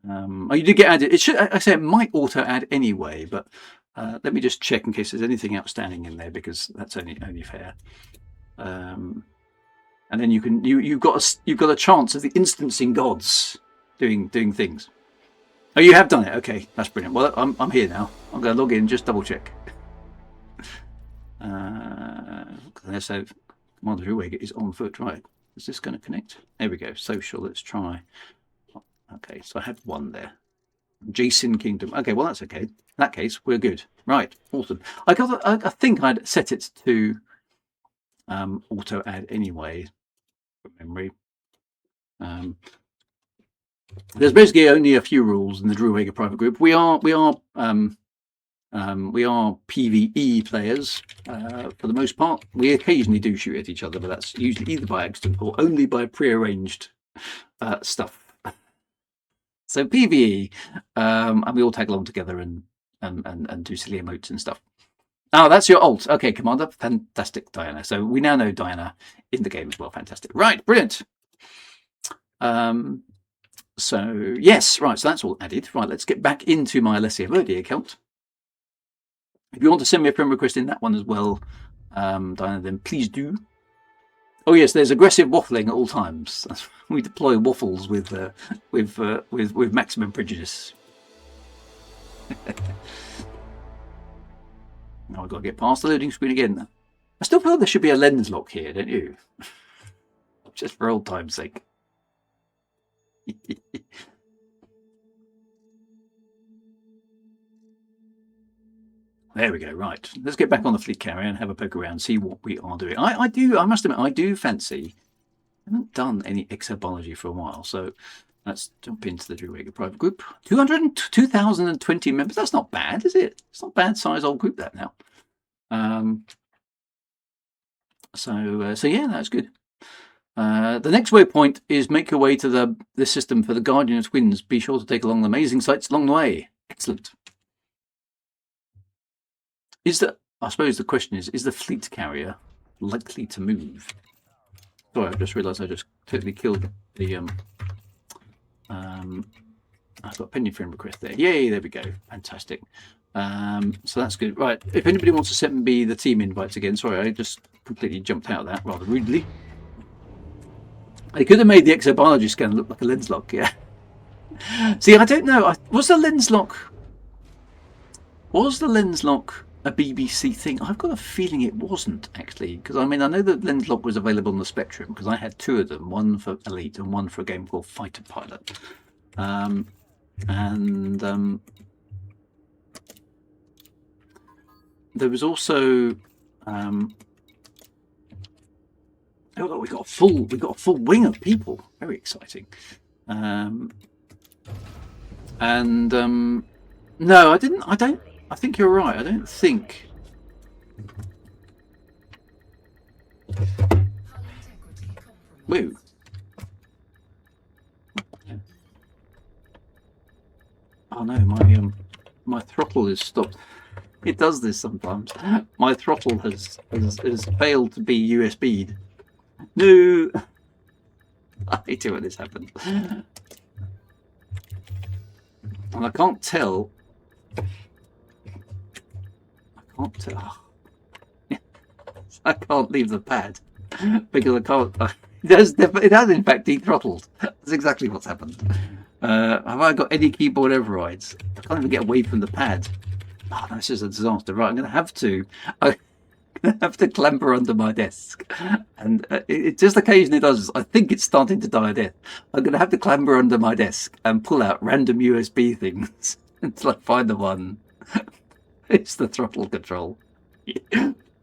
You did get added. It should. I say it might auto add anyway, but let me just check in case there's anything outstanding in there, because that's only fair. And then you've got a chance of the instancing gods doing things. Oh, you have done it. Okay, that's brilliant. Well, I'm here now. I'm going to log in, just double check. So Commander Drewwager is on foot. Right, is this going to connect? There we go. Social. Let's try. Okay, so I had one there. Jason Kingdom. Okay, well that's okay. In that case, we're good. Right, awesome. I think I'd set it to auto add anyway from memory. There's basically only a few rules in the Drewwager private group. We are PvE players for the most part. We occasionally do shoot at each other, but that's usually either by accident or only by prearranged stuff. So PvE, and we all tag along together and do silly emotes and stuff. Oh, that's your alt. Okay, Commander. Fantastic, Diana. So we now know Diana in the game as well. Fantastic. Right, brilliant. So yes, right. So that's all added. Right, let's get back into my Alessia Verdi account. If you want to send me a friend request in that one as well, Diana, then please do. Oh yes, there's aggressive waffling at all times. We deploy waffles with maximum prejudice. Now I've got to get past the loading screen again. I still feel there should be a lens lock here, don't you? Just for old time's sake. There we go. Right, let's get back on the fleet carrier and have a poke around, see what we are doing. I must admit, I do fancy. I haven't done any exobiology for a while, so let's jump into the Drewwager private group. 2,020 members. That's not bad, is it? It's not a bad size old group that now. So yeah, that's good. The next waypoint is make your way to the system for the Guardian of Twins. Be sure to take along the amazing sights along the way. Excellent. I suppose the question is the fleet carrier likely to move? Sorry, I just realised I just totally killed the I've got a pending friend request there. Yay, there we go. Fantastic. So that's good. Right, if anybody wants to send me the team invites again, sorry, I just completely jumped out of that rather rudely. They could have made the exobiology scan look like a lens lock, yeah. See, I don't know. Was the lens lock a BBC thing? I've got a feeling it wasn't, actually, because I mean, I know that lens lock was available on the Spectrum because I had two of them, one for Elite and one for a game called Fighter Pilot. There was also oh, we got a full wing of people. Very exciting. No, I didn't. I think you're right. I don't think. Woo. Oh no, my throttle is stopped. It does this sometimes. My throttle has failed to be USB'd. No. I hate it when this happens. And I can't tell. I can't leave the pad because I can't. It has in fact dethrottled. That's exactly what's happened. Have I got any keyboard overrides? I can't even get away from the pad. Oh, this is a disaster. Right, I'm going to have to clamber under my desk, and it just occasionally does. I think it's starting to die a death. I'm going to have to clamber under my desk and pull out random USB things It's like find the one. It's the throttle control.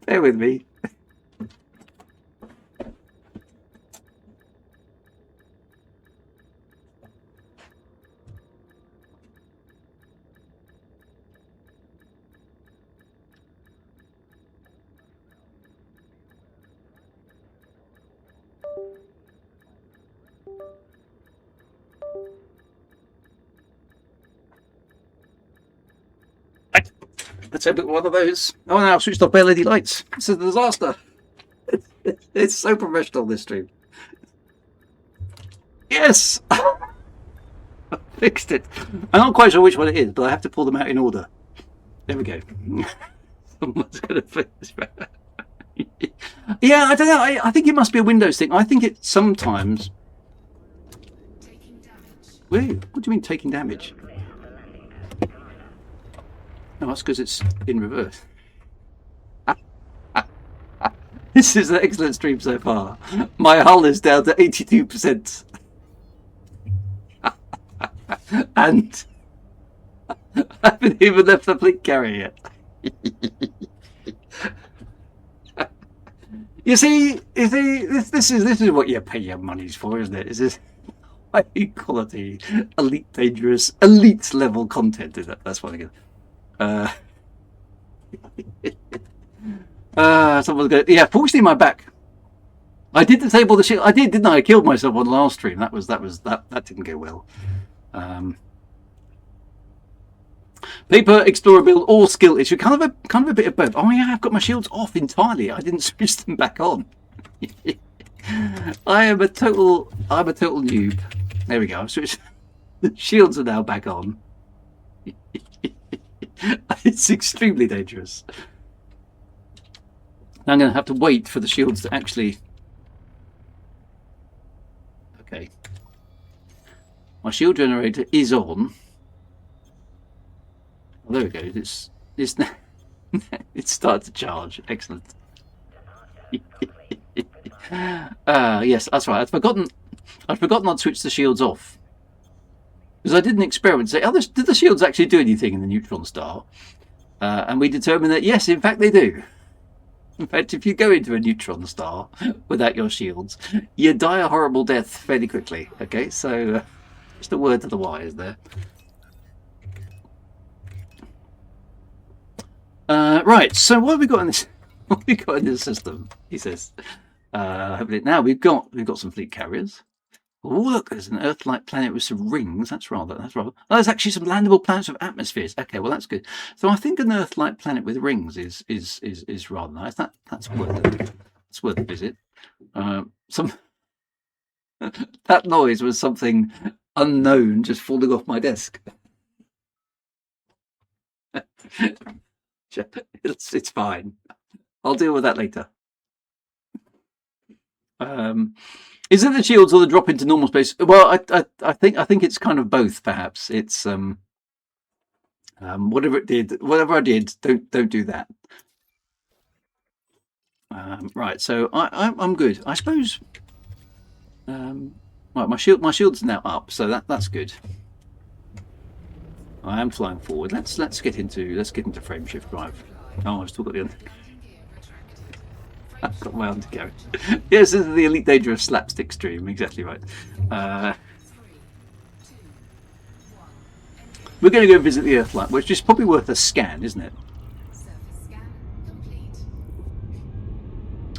Bear with me. Let's have one of those. Oh, now I've switched off LED lights. This is a disaster. It's so professional, this stream. Yes! I fixed it. I'm not quite sure which one it is, but I have to pull them out in order. There we go. Someone's going to fix it. Yeah, I don't know. I think it must be a Windows thing. I think it sometimes... Wait, what do you mean taking damage? No, that's because it's in reverse. This is an excellent stream so far. My hull is down to 82%. And I haven't even left the fleet carrier yet. You see, this is what you pay your monies for, isn't it? Is this high quality, elite dangerous, elite level content? Is that? That's what I get. Someone's going. Yeah, fortunately, my back. I did disable the shield. I did, didn't I? I killed myself on the last stream. That didn't go well. Paper, explorer build, or skill issue. Kind of a bit of both. Oh yeah, I've got my shields off entirely. I didn't switch them back on. I'm a total noob. There we go. I've switched. The shields are now back on. It's extremely dangerous. Now I'm going to have to wait for the shields to actually. Okay. My shield generator is on. Oh, there we go. It's it's started to charge. Excellent. Yes, that's right. I'd forgotten not to switch the shields off because I did an experiment. Say, did the shields actually do anything in the neutron star? And we determined that yes, in fact, they do. In fact, if you go into a neutron star without your shields, you die a horrible death fairly quickly. Okay, so just a word to the wise there. Right, so what have we got in this? What have we got in this system? He says. Now we've got some fleet carriers. Oh look, there's an Earth-like planet with some rings. That's rather. Oh, there's actually some landable planets with atmospheres. Okay, well that's good. So I think an Earth-like planet with rings is rather nice. That's worth a visit. That noise was something unknown just falling off my desk. It's fine. I'll deal with that later. Is it the shields or the drop into normal space? Well, I think it's kind of both. Perhaps it's whatever I did, don't do that. Right, so I'm good. I suppose. Right, my shield's now up, so that's good. I am flying forward. Let's get into frame shift drive. Oh, I've still got the. I've got my undercarriage. Yes, this is the Elite Dangerous slapstick stream. Exactly right. We're going to go visit the Earthlight, which is probably worth a scan, isn't it?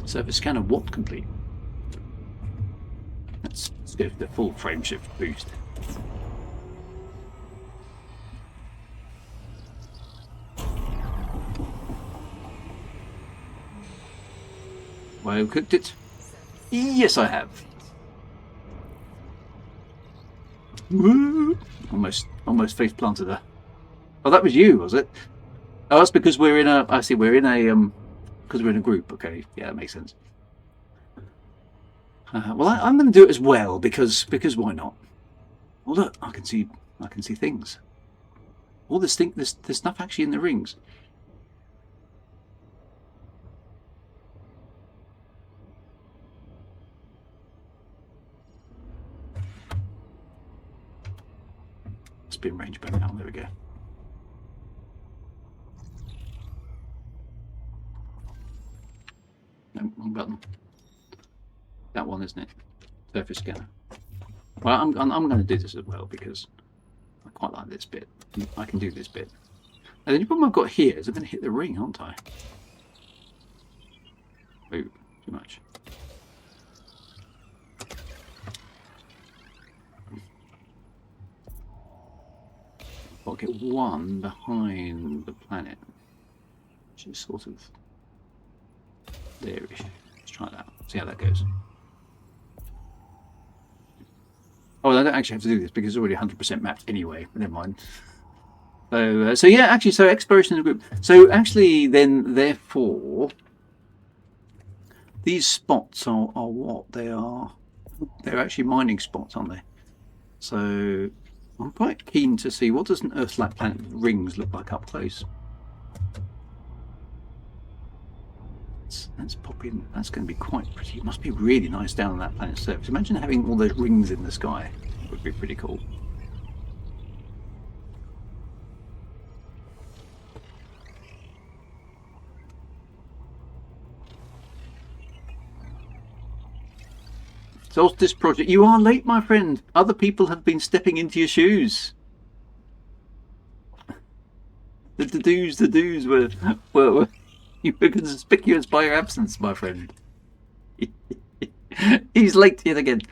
Surface scan of what complete? Let's go for the full frame shift boost. Well, cooked it? Yes, I have. Woo! Almost face planted there. Oh, that was you, was it? Oh, that's because we're in a. I see. Because we're in a group. Okay, yeah, that makes sense. Well, I'm going to do it as well because why not? Well, look, I can see things. All this thing, there's stuff actually in the rings. Spin range back now. There we go. button? That one, isn't it? Surface scanner. Well, I'm going to do this as well because I quite like this bit. I can do this bit. And the only problem I've got here is I'm going to hit the ring, aren't I? Ooh, too much. I'll get one behind the planet, which is sort of there-ish. Let's try that. See how that goes. Oh, I don't actually have to do this because it's already 100% mapped anyway. Never mind. So yeah, actually, so exploration is a group. So actually, then, therefore, these spots are what? They're actually mining spots, aren't they? So I'm quite keen to see what does an Earth-like planet with rings look like up close. Let's pop in. That's going to be quite pretty. It must be really nice down on that planet's surface. Imagine having all those rings in the sky. It would be pretty cool. Solstice project. You are late, my friend. Other people have been stepping into your shoes. The do's were you were conspicuous by your absence, my friend. He's late yet again.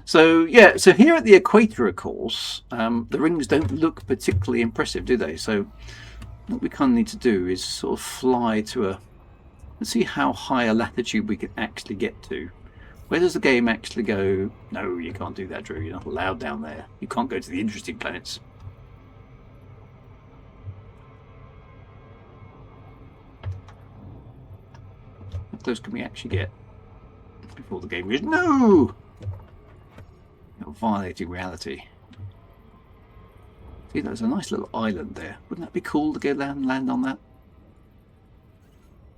So yeah, so here at the equator, of course, the rings don't look particularly impressive, do they? So what we kind of need to do is sort of fly to let's see how high a latitude we can actually get to. Where does the game actually go? No, you can't do that, Drew. You're not allowed down there. You can't go to the interesting planets. How close can we actually get before the game goes, no! You're violating reality. See, there's a nice little island there. Wouldn't that be cool to go land on that?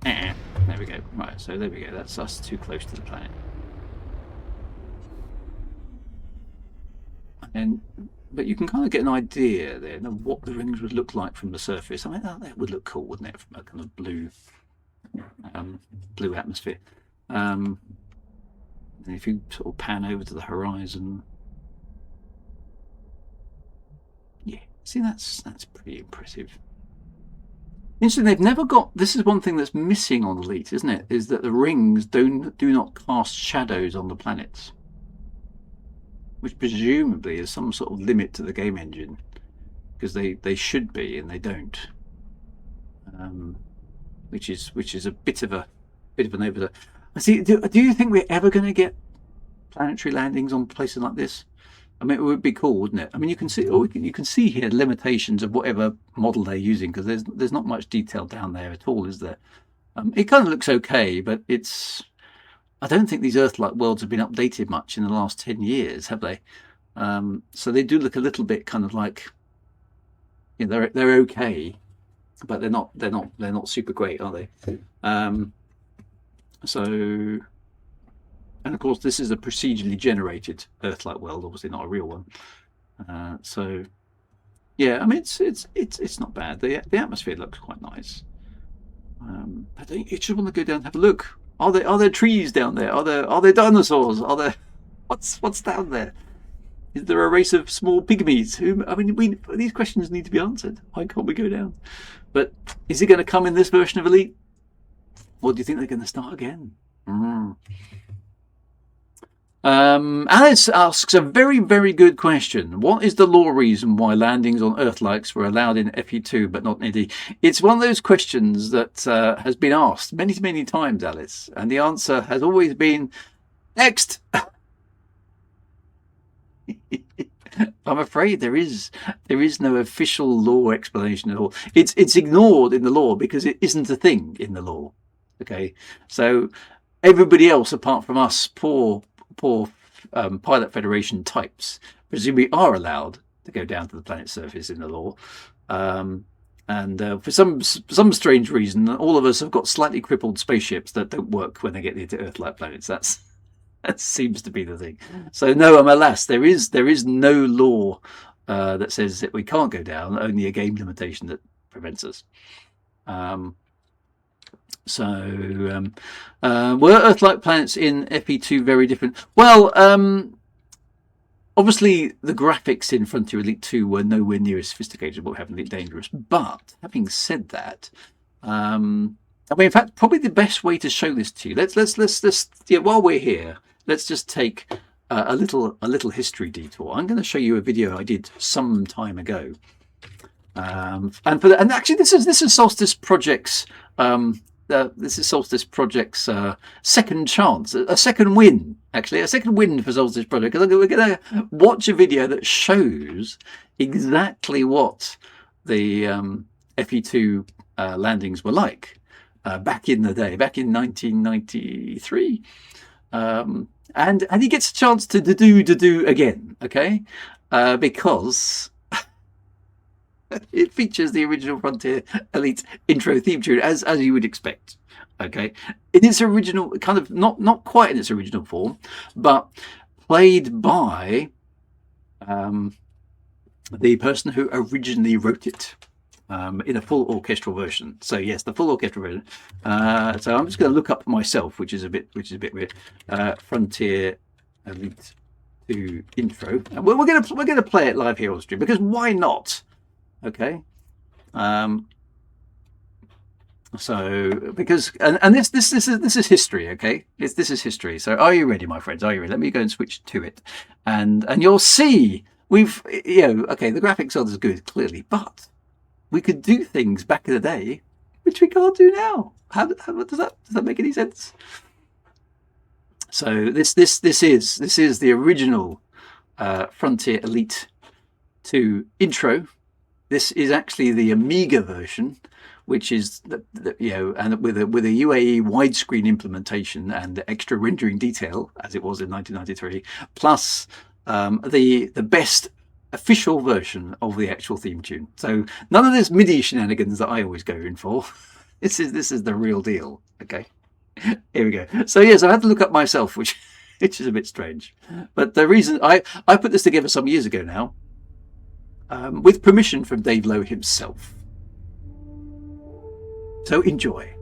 There we go. Right, so there we go. That's us too close to the planet. But you can kind of get an idea then of what the rings would look like from the surface. I mean, that would look cool, wouldn't it, from a kind of blue atmosphere. And if you sort of pan over to the horizon, yeah, see, that's pretty impressive. Interesting, they've never got. This is one thing that's missing on Elite, isn't it? Is that the rings do not cast shadows on the planets, which presumably is some sort of limit to the game engine, because they should be and they don't, which is a bit of an overdose. I see. Do you think we're ever going to get planetary landings on places like this? I mean, it would be cool, wouldn't it? I mean, you can see here limitations of whatever model they're using, because there's not much detail down there at all, is there? It kind of looks okay, but it's. I don't think these Earth-like worlds have been updated much in the last 10 years, have they? So they do look a little bit kind of like, you know, they're okay, but they're not super great, are they? So, and of course, this is a procedurally generated Earth-like world, obviously not a real one. So, yeah, I mean, it's not bad. The atmosphere looks quite nice. I think you should want to go down and have a look. Are there trees down there? Are there dinosaurs? Are there what's down there? Is there a race of small pygmies? These questions need to be answered. Why can't we go down? But is it going to come in this version of Elite? Or do you think they're going to start again? Alice asks a very, very good question. What is the law reason why landings on Earth-likes were allowed in FE2 but not in AD? It's one of those questions that has been asked many, many times, Alice, and the answer has always been next. I'm afraid there is no official law explanation at all. It's ignored in the law because it isn't a thing in the law. Okay, so everybody else apart from us, poor Pilot Federation types, presumably are allowed to go down to the planet's surface in the law, and for some strange reason, all of us have got slightly crippled spaceships that don't work when they get into Earth-like planets. That seems to be the thing. So no, alas, there is no law that says that we can't go down. Only a game limitation that prevents us. So, were Earth-like planets in FE2 very different? Well, obviously the graphics in Frontier Elite 2 were nowhere near as sophisticated or heavily dangerous. But having said that, I mean, in fact, probably the best way to show this to you. Let's yeah, while we're here, let's just take a little history detour. I'm going to show you a video I did some time ago. And actually, this is Solstice Project's second chance, a second win. Actually, a second win for Solstice Project, because we're going to watch a video that shows exactly what the FE2 landings were like back in the day, back in 1993. And he gets a chance to do again, okay? Because it features the original Frontier Elite intro theme tune, as you would expect. Okay, in its original, kind of not quite in its original form, but played by the person who originally wrote it in a full orchestral version. So yes, the full orchestral version. So I'm just going to look up myself, which is a bit weird. Frontier Elite 2 intro. And we're going to play it live here on stream, because why not? Okay. So because and this is history, okay? This is history. So are you ready, my friends? Are you ready? Let me go and switch to it, and you'll see okay, the graphics aren't as good clearly, but we could do things back in the day which we can't do now. How does that make any sense? So this is the original Frontier Elite 2 intro. This is actually the Amiga version, which is and with a UAE widescreen implementation and extra rendering detail, as it was in 1993, plus the best official version of the actual theme tune. So none of this MIDI shenanigans that I always go in for. This is the real deal. Okay, here we go. So yes, I had to look up myself, which is a bit strange, but the reason I put this together some years ago now. With permission from Dave Lowe himself. So enjoy.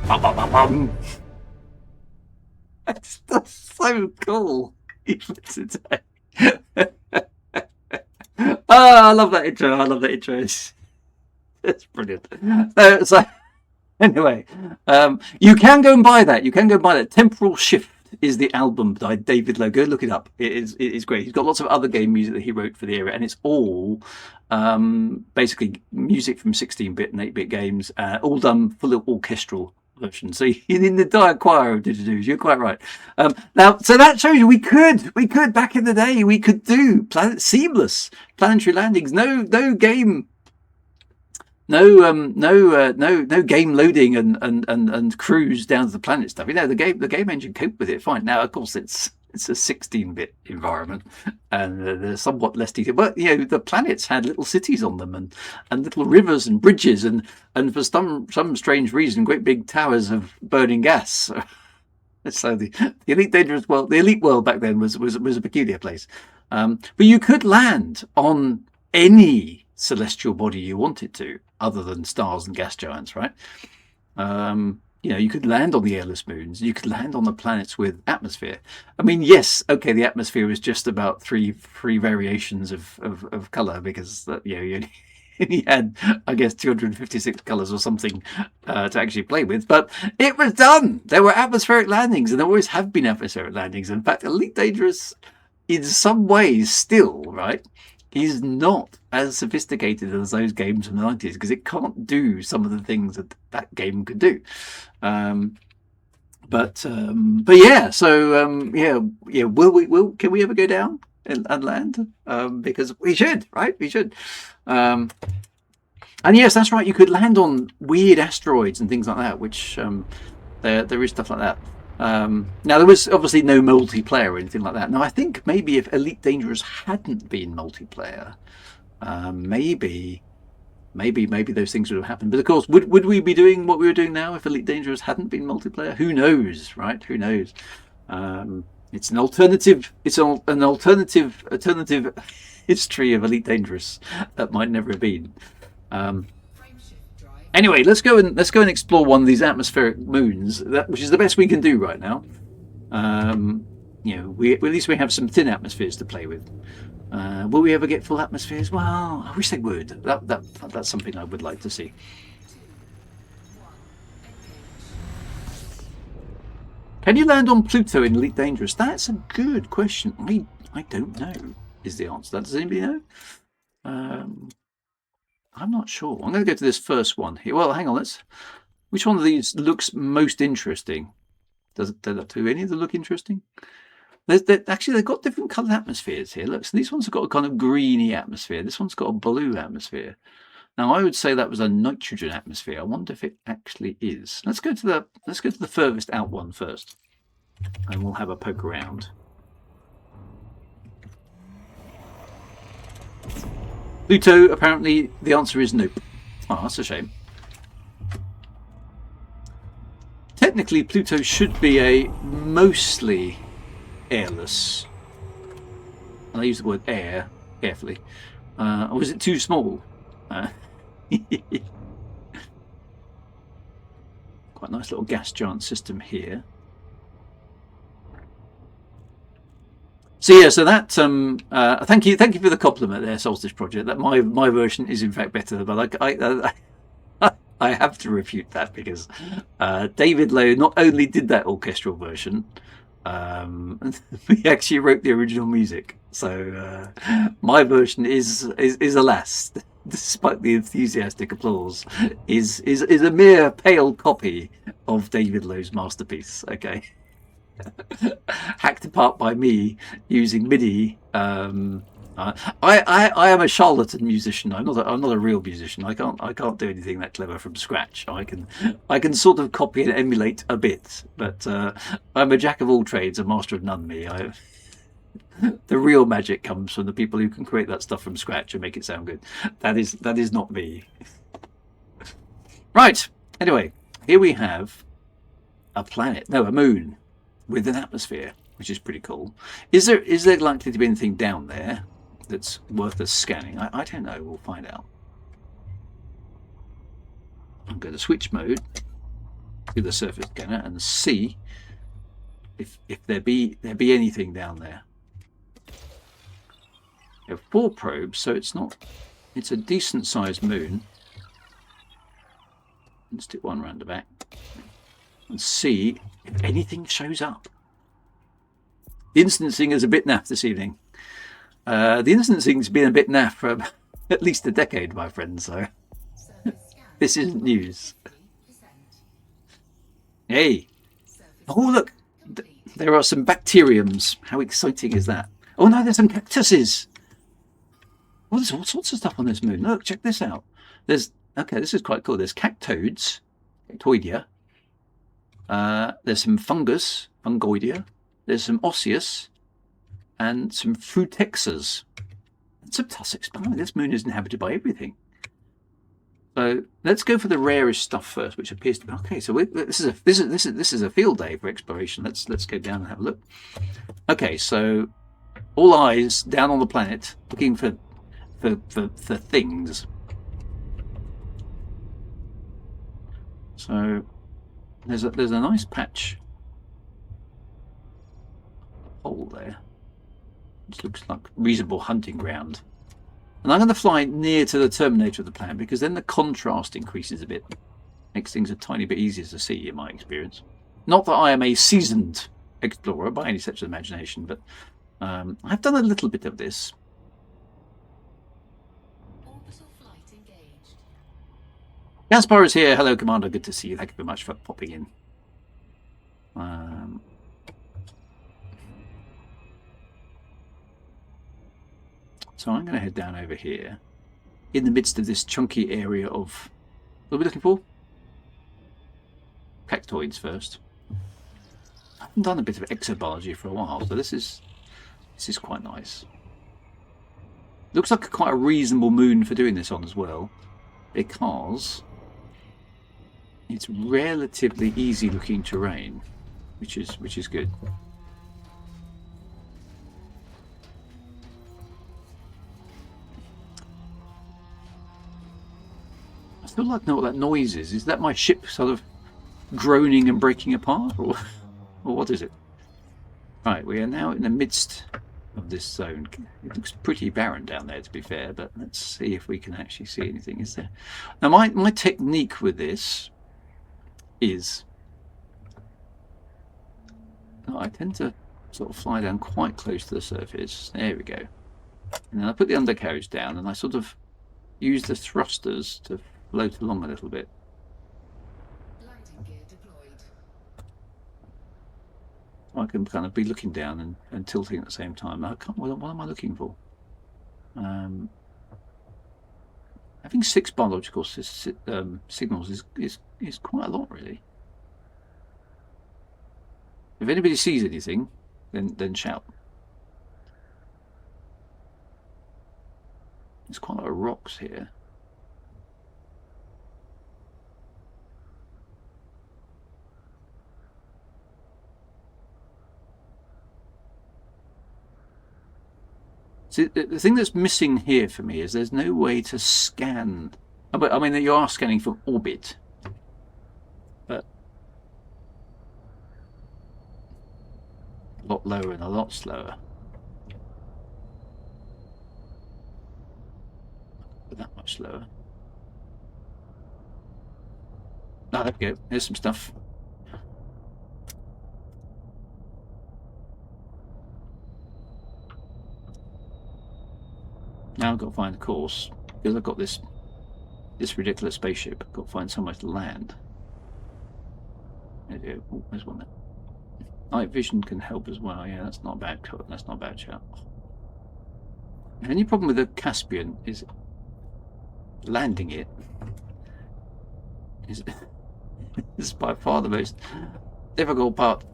Bum, bum, bum, bum. That's so cool. Even today. I love that intro. I love that intro. It's brilliant. So anyway, you can go and buy that. You can go and buy that. Temporal Shift is the album by David Lowe. Go look it up. It is great. He's got lots of other game music that he wrote for the era, and it's all basically music from 16-bit and 8-bit games, all done full of orchestral version. So in the entire choir of didgeridoos. You're quite right. Now, so that shows you we could back in the day we could do seamless planetary landings. No game. No game loading and cruise down to the planet stuff. You know, the game engine coped with it fine. Now, of course, it's a 16-bit environment and they're somewhat less detailed. But you know, the planets had little cities on them and little rivers and bridges and for some strange reason, great big towers of burning gas. So the Elite Dangerous world, the Elite world back then was a peculiar place. But you could land on any celestial body you wanted to, other than stars and gas giants, right? You know, you could land on the airless moons. You could land on the planets with atmosphere. I mean, yes, okay, the atmosphere was just about three variations of color because you know you only had, I guess, 256 colors or something to actually play with. But it was done. There were atmospheric landings, and there always have been atmospheric landings. In fact, Elite Dangerous, in some ways, still right, is not as sophisticated as those games from the 90s because it can't do some of the things that game could do. But yeah, so yeah. Can we ever go down and land? Because we should, right? We should. And yes, that's right. You could land on weird asteroids and things like that, which there is stuff like that. Now there was obviously no multiplayer or anything like that. Now I think maybe if Elite Dangerous hadn't been multiplayer, maybe those things would have happened. But of course, would we be doing what we were doing now if Elite Dangerous hadn't been multiplayer? Who knows, right? Who knows? It's an alternative. It's an alternative history of Elite Dangerous that might never have been. Anyway, let's go and explore one of these atmospheric moons, which is the best we can do right now. You know, at least we have some thin atmospheres to play with. Will we ever get full atmospheres? Well, I wish they would. That's something I would like to see. Can you land on Pluto in Elite Dangerous? That's a good question. I don't know. Is the answer? Does anybody know? I'm not sure. I'm going to go to this first one here. Well, hang on. Which one of these looks most interesting? Do any of them look interesting? Actually, they've got different coloured atmospheres here. Look, so these ones have got a kind of greeny atmosphere. This one's got a blue atmosphere. Now, I would say that was a nitrogen atmosphere. I wonder if it actually is. Let's go to the furthest out one first, and we'll have a poke around. Pluto, apparently, the answer is nope. Oh, that's a shame. Technically, Pluto should be a mostly airless. And I use the word air carefully. Or is it too small? Quite a nice little gas giant system here. So yeah, so that thank you for the compliment there, Solstice Project. That my version is in fact better, but I have to refute that because David Lowe not only did that orchestral version, he actually wrote the original music. So my version is alas, despite the enthusiastic applause, is a mere pale copy of David Lowe's masterpiece. Okay. Hacked apart by me using MIDI. I am a charlatan musician. I'm not a real musician. I can't do anything that clever from scratch. I can sort of copy and emulate a bit, but I'm a jack of all trades, a master of none. Me. The real magic comes from the people who can create that stuff from scratch and make it sound good. That is not me. Right. Anyway, here we have a moon with an atmosphere, which is pretty cool. Is there likely to be anything down there that's worth us scanning? I don't know. We'll find out. I'm going to switch mode. through the surface scanner and see if there be anything down there. We have 4 probes, so it's a decent sized moon. Let's stick one round the back and see if anything shows up. The instancing is a bit naff this evening. The instancing's been a bit naff for at least a decade, my friend, so this isn't news. Hey! Oh, look! There are some bacteriums. How exciting is that? Oh no, there's some cactuses! Oh, there's all sorts of stuff on this moon. Look, check this out. Okay, this is quite cool. There's cactoids, cactoidea. There's some fungus, fungoidea. There's some osseous, and some frutexas. And some tussocks. Oh, this moon is inhabited by everything. So let's go for the rarest stuff first, which appears to be okay. So this is a field day for exploration. Let's go down and have a look. Okay, so all eyes down on the planet, looking for things. So there's a nice patch hole there, which looks like reasonable hunting ground. And I'm going to fly near to the terminator of the planet because then the contrast increases a bit. Makes things a tiny bit easier to see in my experience. Not that I am a seasoned explorer by any stretch of imagination, but I've done a little bit of this. Gaspar is here. Hello, Commander. Good to see you. Thank you very much for popping in. So I'm going to head down over here in the midst of this chunky area of... What are we looking for? Cactoids first. I haven't done a bit of exobiology for a while, so this is quite nice. Looks like quite a reasonable moon for doing this on as well, because it's relatively easy looking terrain, which is good. I still like to know what that noise is. Is that my ship sort of groaning and breaking apart, or what is it? Right, we are now in the midst of this zone. It looks pretty barren down there, to be fair, but let's see if we can actually see anything. Is there? Now, my technique with this is I tend to sort of fly down quite close to the surface. There we go. And then I put the undercarriage down, and I sort of use the thrusters to float along a little bit. Landing gear deployed. I can kind of be looking down and tilting at the same time. I can't. What am I looking for? Having 6 biological signals is quite a lot, really. If anybody sees anything, then shout. There's quite a lot of rocks here. See, the thing that's missing here for me is there's no way to scan. But I mean, you are scanning from orbit, but a lot lower and a lot slower. But that much slower. Ah, there we go. There's some stuff. Now I've got to find the course, because I've got this ridiculous spaceship. I've got to find somewhere to land. There we go. Oh, there's one there. Night vision can help as well. Yeah, that's not bad. That's not bad, chat. The only problem with the Caspian is landing it is by far the most difficult part.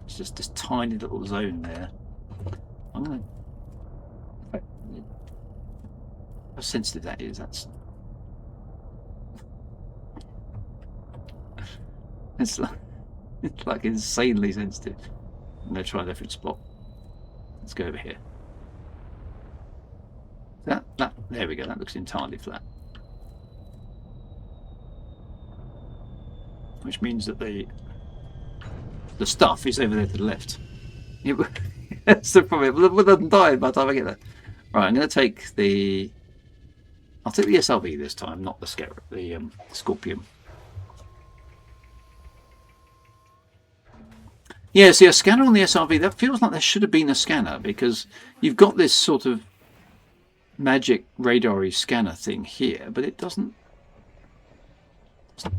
It's just this tiny little zone there. I'm gonna. How sensitive that is. It's like insanely sensitive. I'm gonna try a different spot. Let's go over here. There we go. That looks entirely flat. which means that the stuff is over there to the left. That's the problem. It doesn't die by the time I get there. Right, I'm going to take the... I'll take the SRV this time, not the Scorpion. Yeah, see, a scanner on the SRV, that feels like there should have been a scanner, because you've got this sort of magic radar-y scanner thing here, but it doesn't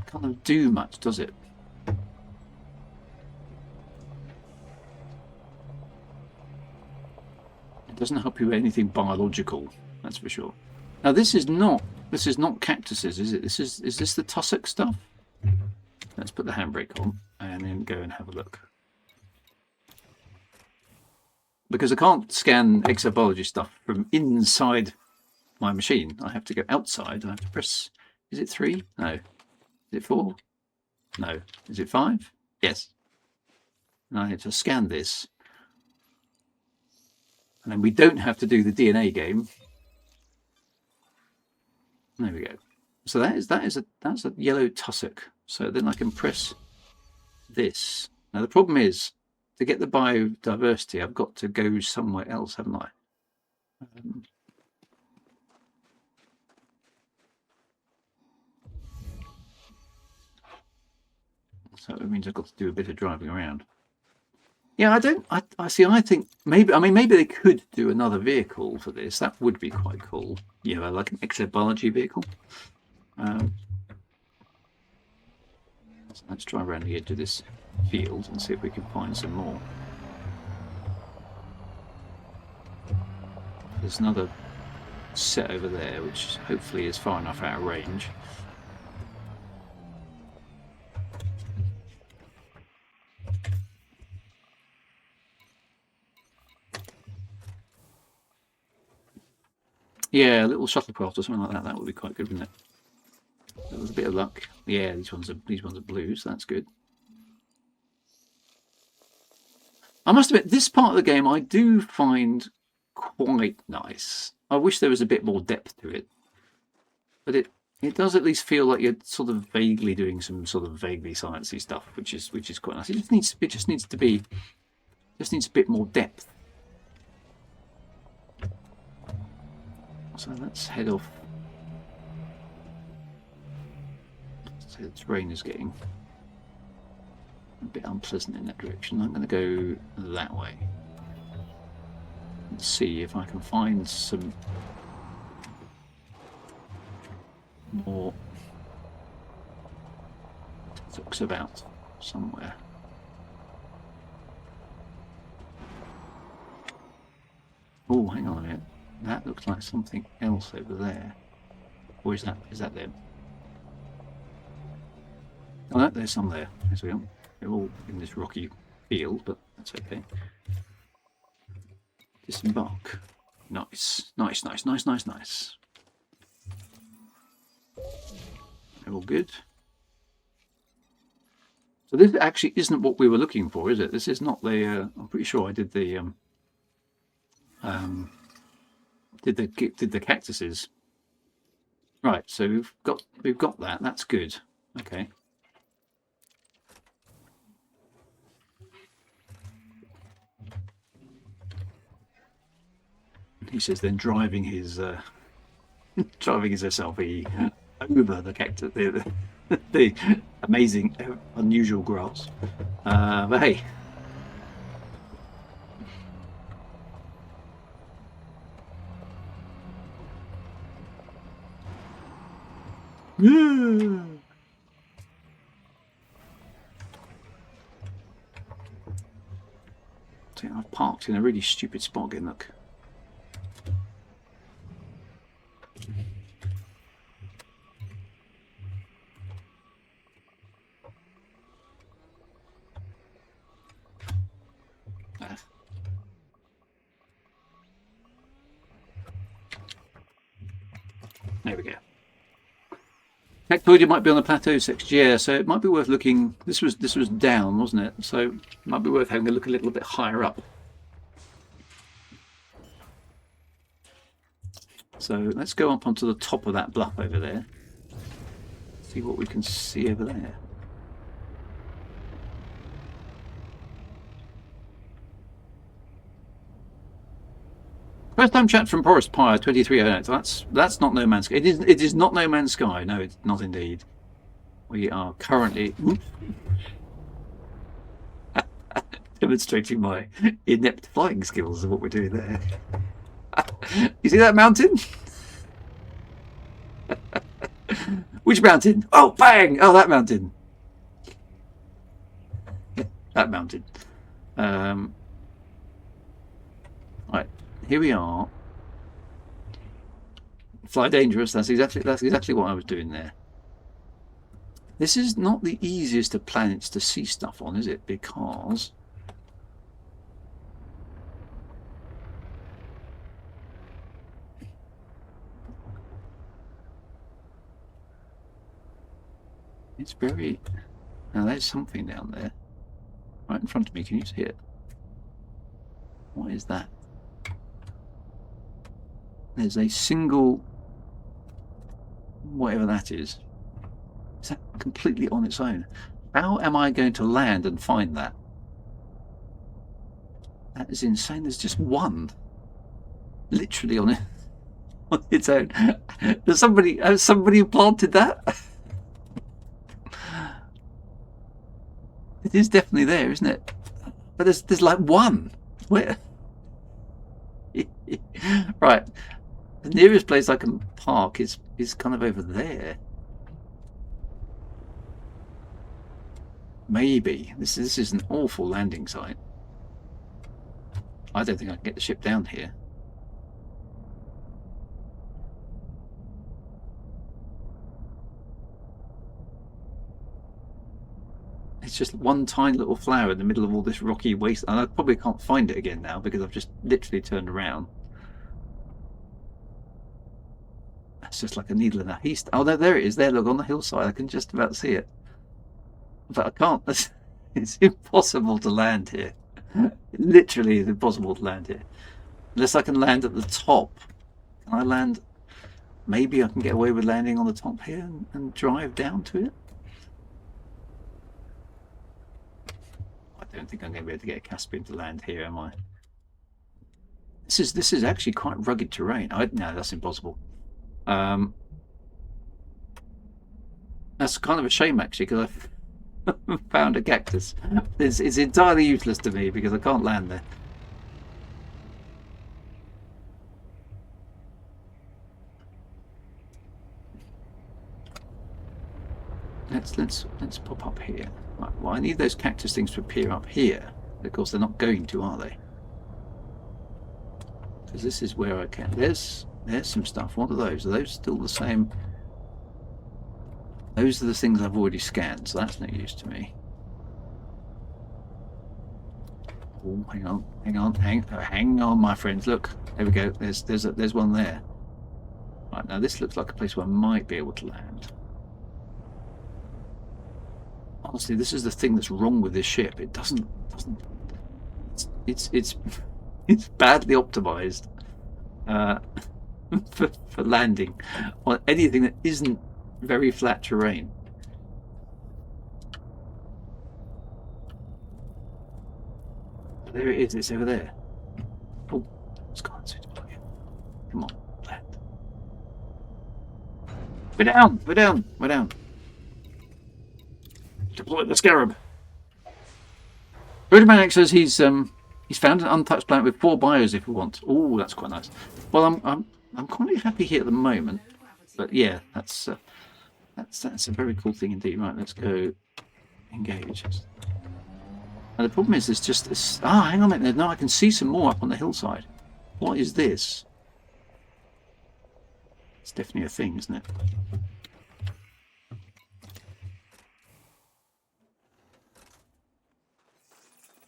kind of do much, does it? It doesn't help you with anything biological, that's for sure. Now this is not cactuses, is it? Is this the tussock stuff? Let's put the handbrake on and then go and have a look. Because I can't scan exobiology stuff from inside my machine. I have to go outside. I have to press... Is it 3? No. Is it 4? No. Is it 5? Yes. And I have to scan this. And then we don't have to do the DNA game. There we go. So that's a yellow tussock. So then I can press this. Now the problem is, to get the biodiversity, I've got to go somewhere else, haven't I? So it means I've got to do a bit of driving around. Yeah, I see. I think maybe they could do another vehicle for this. That would be quite cool. You know, like an exobiology vehicle. So let's try around the edge of this field and see if we can find some more. There's another set over there, which hopefully is far enough out of range. Yeah, a little shuttlecraft or something like that. That would be quite good, wouldn't it? That was a bit of luck. Yeah, these ones are blue, so that's good. I must admit, this part of the game I do find quite nice. I wish there was a bit more depth to it, but it does at least feel like you're sort of vaguely doing some sort of vaguely sciencey stuff, which is quite nice. It just needs a bit more depth. So let's head off. So the terrain is getting a bit unpleasant in that direction. I'm going to go that way and see if I can find some more tussocks about somewhere. Oh, hang on a minute. That looks like something else over there. Or is that them? Oh no, there's some there. As we are. They're all in this rocky field, but that's okay. Disembark. Nice. Nice, nice, nice, nice, nice. They're all good. So this actually isn't what we were looking for, is it? This is not the I'm pretty sure I did the did the cactuses. Right, so we've got that. That's good. Okay. He says then driving his SLV over the cactus, the amazing, unusual grass. But hey. Yeah. See, I've parked in a really stupid spot again, look. There we go. Cactoid might be on the plateau section, yeah, so it might be worth looking. This was down, wasn't it? So it might be worth having a look a little bit higher up. So let's go up onto the top of that bluff over there. See what we can see over there. First time chat from Forest Pyre 2308. That's not No Man's Sky. It is not No Man's Sky. No, it's not indeed. We are currently demonstrating my inept flying skills of what we're doing there. You see that mountain? Which mountain? Oh, bang! Oh, that mountain. That mountain. Right, here we are. Fly dangerous. That's exactly what I was doing there. This is not the easiest of planets to see stuff on, is it? Because it's very... Now there's something down there. Right in front of me. Can you see it? What is that? There's a single... whatever that is. Is that completely on its own? How am I going to land and find that? That is insane. There's just one. Literally on it. On its own. Has somebody planted that? It is definitely there, isn't it? But there's like one. Where? Right. The nearest place I can park is kind of over there. Maybe. This is an awful landing site. I don't think I can get the ship down here. It's just one tiny little flower in the middle of all this rocky waste, and I probably can't find it again now because I've just literally turned around. That's just like a needle in a haystack. Oh, there it is. There, look, on the hillside. I can just about see it. But I can't. It's impossible to land here. Literally, it's impossible to land here. Unless I can land at the top. Can I land? Maybe I can get away with landing on the top here and drive down to it. I don't think I'm going to be able to get a Caspian to land here, am I? This is actually quite rugged terrain. No, that's impossible. That's kind of a shame actually, because I found a cactus. It's entirely useless to me because I can't land there. Let's pop up here. Right, well, I need those cactus things to appear up here. Of course, they're not going to, are they? Because this is where I can. There's some stuff. What are those? Are those still the same? Those are the things I've already scanned, so that's no use to me. Oh, hang on, my friends. Look, there we go. There's one there. Right, now this looks like a place where I might be able to land. Honestly, this is the thing that's wrong with this ship. It doesn't. It's badly optimized for landing on anything that isn't very flat terrain. There it is. It's over there. Oh, it's gone suitable again. Come on, land. We're down. We're down. We're down. Deploy the scarab. Rudimanic says he's found an untouched planet with 4 bios if we want. Oh, that's quite nice. Well, I'm quite happy here at the moment, but yeah, that's a very cool thing indeed. Right, let's go engage. And the problem is, there's just this. Ah, hang on a minute. No, I can see some more up on the hillside. What is this? It's definitely a thing, isn't it?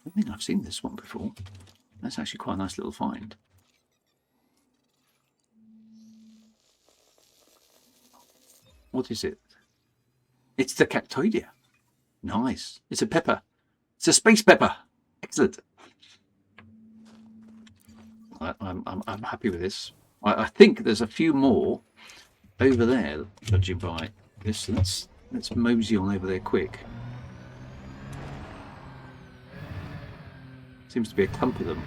I don't think I've seen this one before. That's actually quite a nice little find. What is it? It's the Cactoidea. Nice. It's a pepper. It's a space pepper. Excellent. I'm happy with this. I think there's a few more over there, judging by this. Let's mosey on over there quick. Seems to be a clump of them.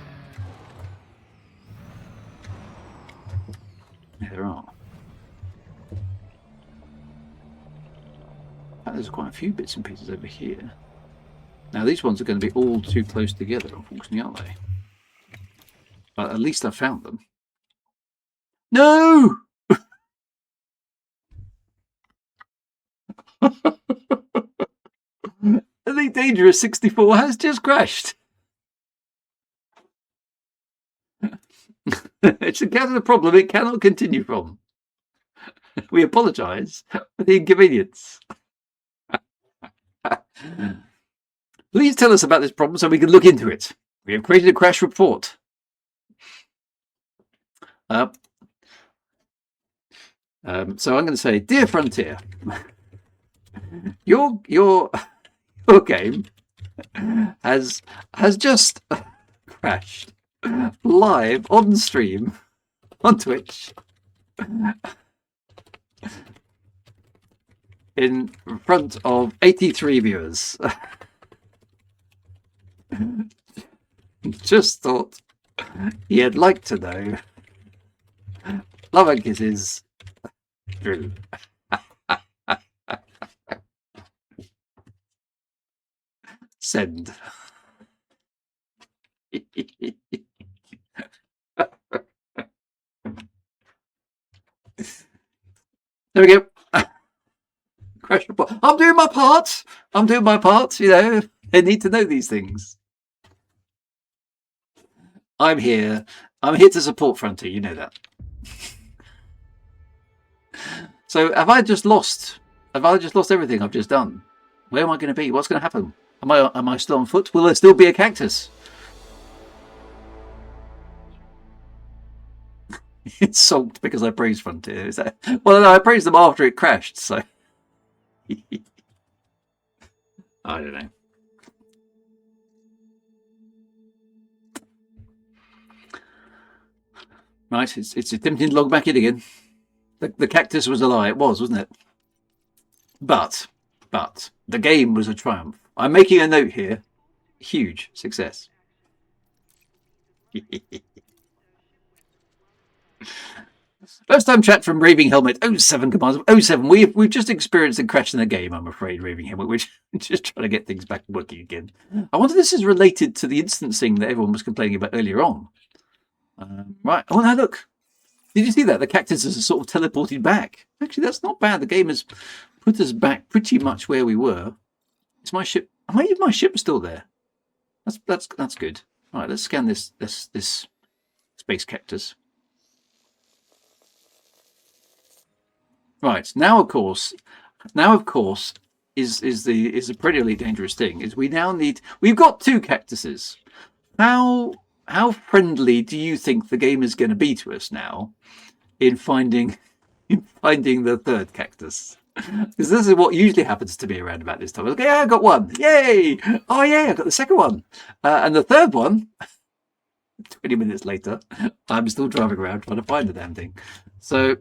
there's quite a few bits and pieces over here. Now these ones are going to be all too close together, unfortunately, aren't they? But at least I found them. No! Elite Dangerous 64 has just crashed. It's encountered a problem it cannot continue from. We apologise for the inconvenience. Please tell us about this problem so we can look into it. We have created a crash report. So I'm going to say, dear Frontier, your game has just crashed live on stream on Twitch in front of 83 viewers. Just thought you'd like to know. Love and kisses, Drew. Send. There we go. Crash report. I'm doing my part. You know, I need to know these things. I'm here to support Frontier. You know that. So have I just lost everything I've just done? Where am I going to be? What's going to happen? Am I still on foot? Will there still be a cactus? It's sulked because I praised Frontier. Is that? Well, no, I praised them after it crashed. So I don't know. Right, it's attempting to log back in again. The cactus was a lie. It was, wasn't it? But the game was a triumph. I'm making a note here. Huge success. First time chat from Raving Helmet 07 commands 07. We've just experienced a crash in the game, I'm afraid, Raving Helmet. We're just trying to get things back working again. I wonder if this is related to the instancing that everyone was complaining about earlier on. Right. Oh, now look. Did you see that? The cactus is sort of teleported back. Actually, that's not bad. The game has put us back pretty much where we were. Is my ship? My ship still there? That's good. All right, let's scan this space cactus. Right, now of course is a pretty dangerous thing. Is we've got two cactuses. How friendly do you think the game is going to be to us now in finding the third cactus? Because this is what usually happens to me around about this time. Okay, yeah, I got one. Yay! Oh yeah, I got the second one. And the third one, 20 minutes later, I'm still driving around trying to find the damn thing. So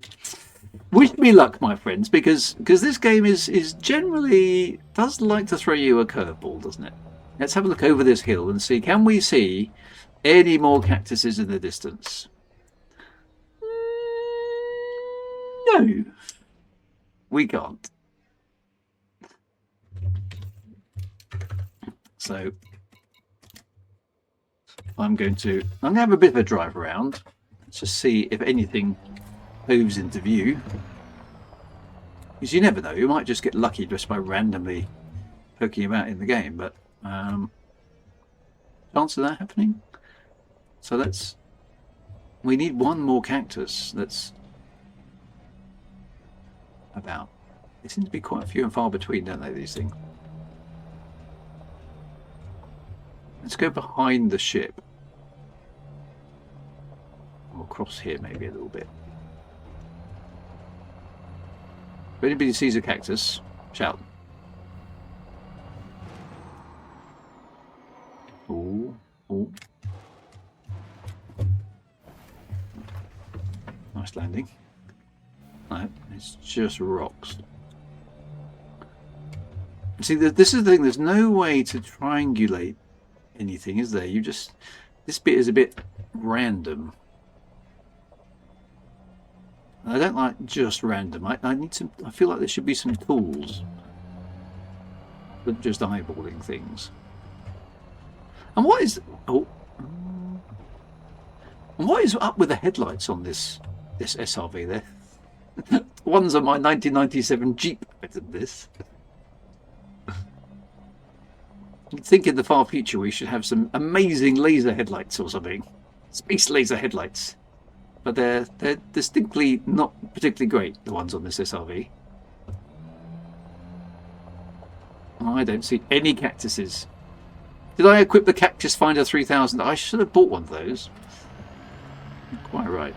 wish me luck, my friends, because this game is generally does like to throw you a curveball, doesn't it? Let's have a look over this hill and see, can we see any more cactuses in the distance? No, we can't. So I'm going to have a bit of a drive around. Let's just see if anything moves into view. Because you never know, you might just get lucky just by randomly poking about in the game, but chance of that happening. So we need one more cactus that's about. They seem to be quite few and far between, don't they, these things? Let's go behind the ship. Or across here maybe a little bit. If anybody sees a cactus, shout. Ooh, ooh. Nice landing. No, it's just rocks. See, this is the thing. There's no way to triangulate anything, is there? This bit is a bit random. I don't like just random. I need some. I feel like there should be some tools than just eyeballing things. And what is and what is up with the headlights on this SRV there? One's on my 1997 Jeep better than this. You'd think in the far future we should have some amazing laser headlights or something. Space laser headlights. But they're distinctly not particularly great, the ones on this SRV. I don't see any cactuses. Did I equip the Cactus Finder 3000? I should have bought one of those. Quite right.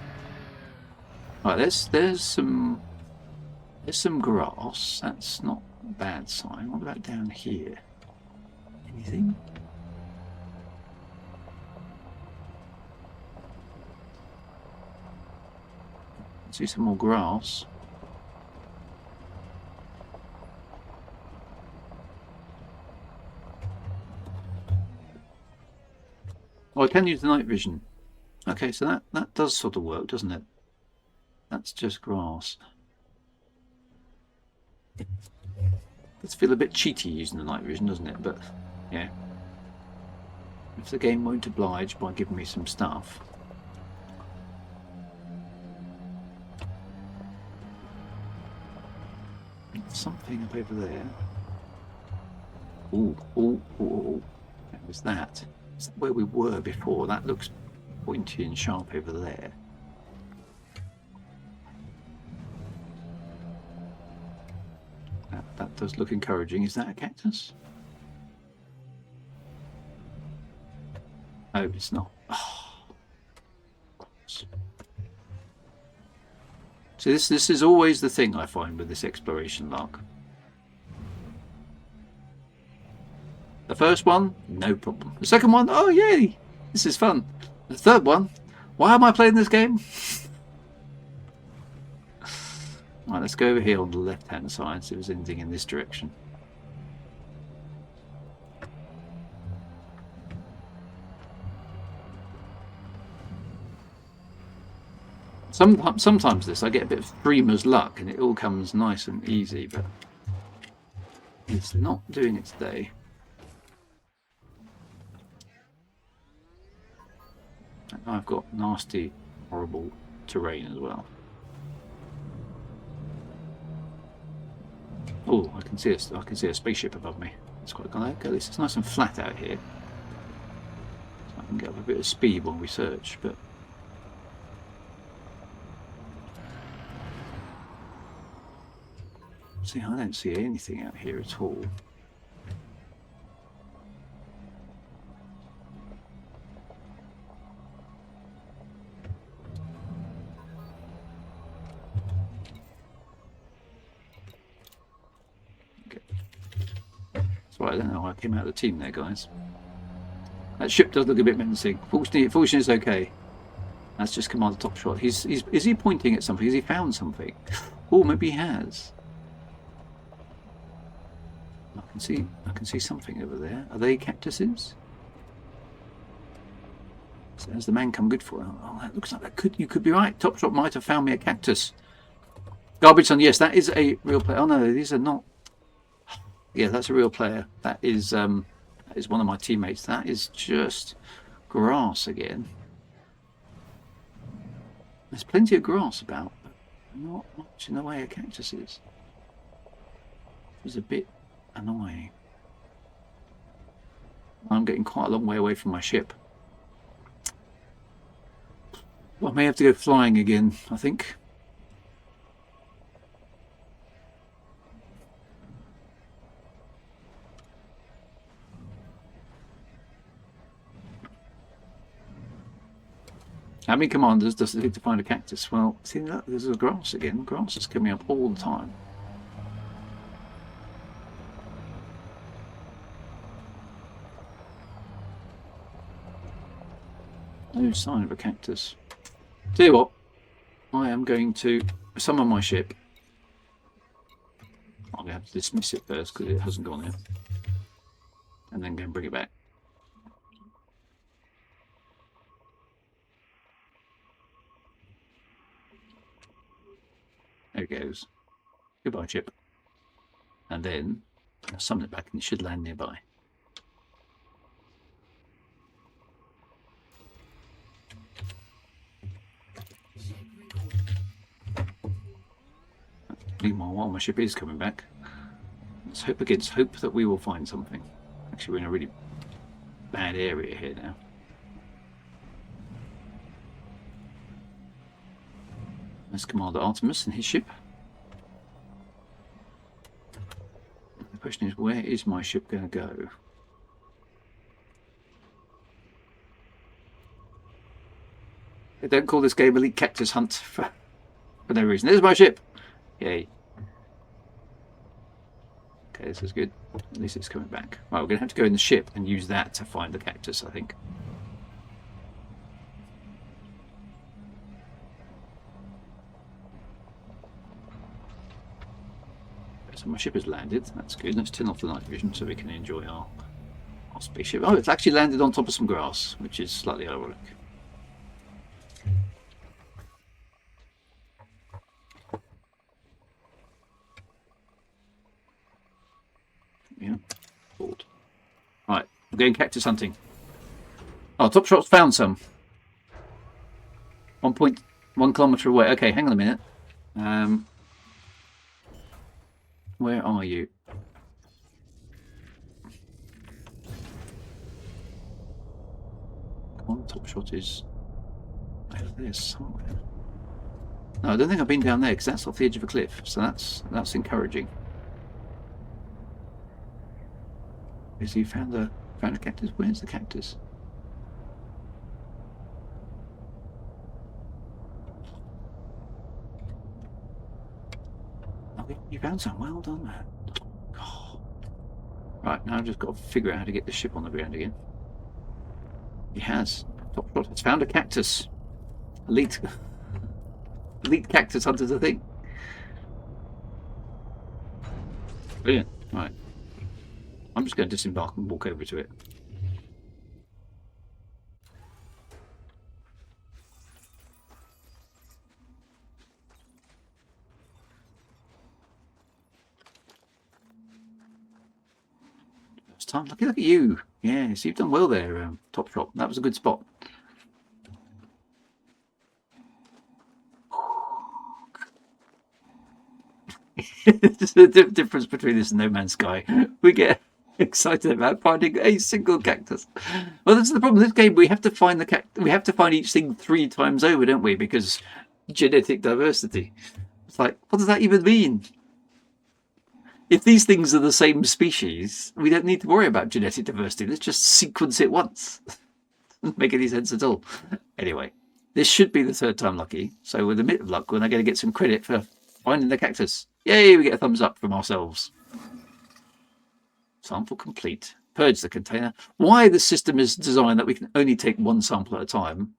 Right, there's some grass. That's not a bad sign. What about down here? Anything? See some more grass. Oh, I can use the night vision. Okay, so that does sort of work, doesn't it? That's just grass. Does feel a bit cheaty using the night vision, doesn't it? But yeah, if the game won't oblige by giving me some stuff. Something up over there. Ooh. What was that? Is that where we were before? That looks pointy and sharp over there. That does look encouraging. Is that a cactus? Oh, it's not. Oh. So this is always the thing I find with this exploration lark. The first one, no problem. The second one, oh yay, this is fun. The third one, why am I playing this game? Right, let's go over here on the left-hand side, see if there's anything in this direction. Sometimes this, I get a bit of streamer's luck and it all comes nice and easy, but it's not doing it today. I've got nasty, horrible terrain as well. Oh, I can see a spaceship above me. It's quite good. At least it's nice and flat out here, so I can get up a bit of speed while we search. But see, I don't see anything out here at all. Right, I don't know how I came out of the team there, guys. That ship does look a bit menacing. Fortunately it's okay. That's just Commander Top Shot. Is he pointing at something? Has he found something? Oh, maybe he has. I can see something over there. Are they cactuses? So has the man come good for it? Oh, that looks like you could be right. Top Shot might have found me a cactus. Garbage Son, yes, that is a real player. Oh no, these are not. Yeah, that's a real player. That is one of my teammates. That is just grass again. There's plenty of grass about, but not much in the way of cactuses. It's a bit annoying. I'm getting quite a long way away from my ship. Well, I may have to go flying again, I think. How many commanders does it take to find a cactus? Well, see that there's a grass again. Grass is coming up all the time. No sign of a cactus. Tell you what, I am going to summon my ship. I'm going to have to dismiss it first because it hasn't gone yet. And then go and bring it back. There it goes. Goodbye, chip. And then I'll summon it back and it should land nearby. Meanwhile, while my ship is coming back, let's hope against hope that we will find something. Actually, we're in a really bad area here now. There's Commander Artemis and his ship. The question is, where is my ship going to go? They don't call this game Elite Cactus Hunt for no reason. There's my ship! Yay. Okay, this is good. At least it's coming back. Right, we're going to have to go in the ship and use that to find the cactus, I think. So my ship has landed. That's good. Let's turn off the night vision so we can enjoy our spaceship. Oh, it's actually landed on top of some grass, which is slightly ironic. Yeah, bored. Right, we're going cactus hunting. Oh, Top Shot's found some. 1.1 kilometre away. Okay, hang on a minute. Where are you? Come on, Top Shot is over there somewhere. No, I don't think I've been down there because that's off the edge of a cliff. So that's encouraging. Is he found a cactus? Where's the cactus? Oh, you found some. Well done, man. Oh. Right, now I've just got to figure out how to get the ship on the ground again. He has. Top Shot has found a cactus. Elite cactus hunters, I think. Brilliant. Right. I'm just going to disembark and walk over to it. First time. Look at you. Yes, you've done well there, Top Shot. That was a good spot. There's a difference between this and No Man's Sky. We get excited about finding a single cactus. Well, that's the problem. This game, we have to find we have to find each thing 3 times over, don't we? Because genetic diversity. It's like, what does that even mean? If these things are the same species, we don't need to worry about genetic diversity. Let's just sequence it once. Doesn't make any sense at all. Anyway, this should be the 3rd time lucky. So with a bit of luck, we're going to get some credit for finding the cactus. Yay, we get a thumbs up from ourselves. Sample complete. Purge the container. Why the system is designed that we can only take 1 sample at a time,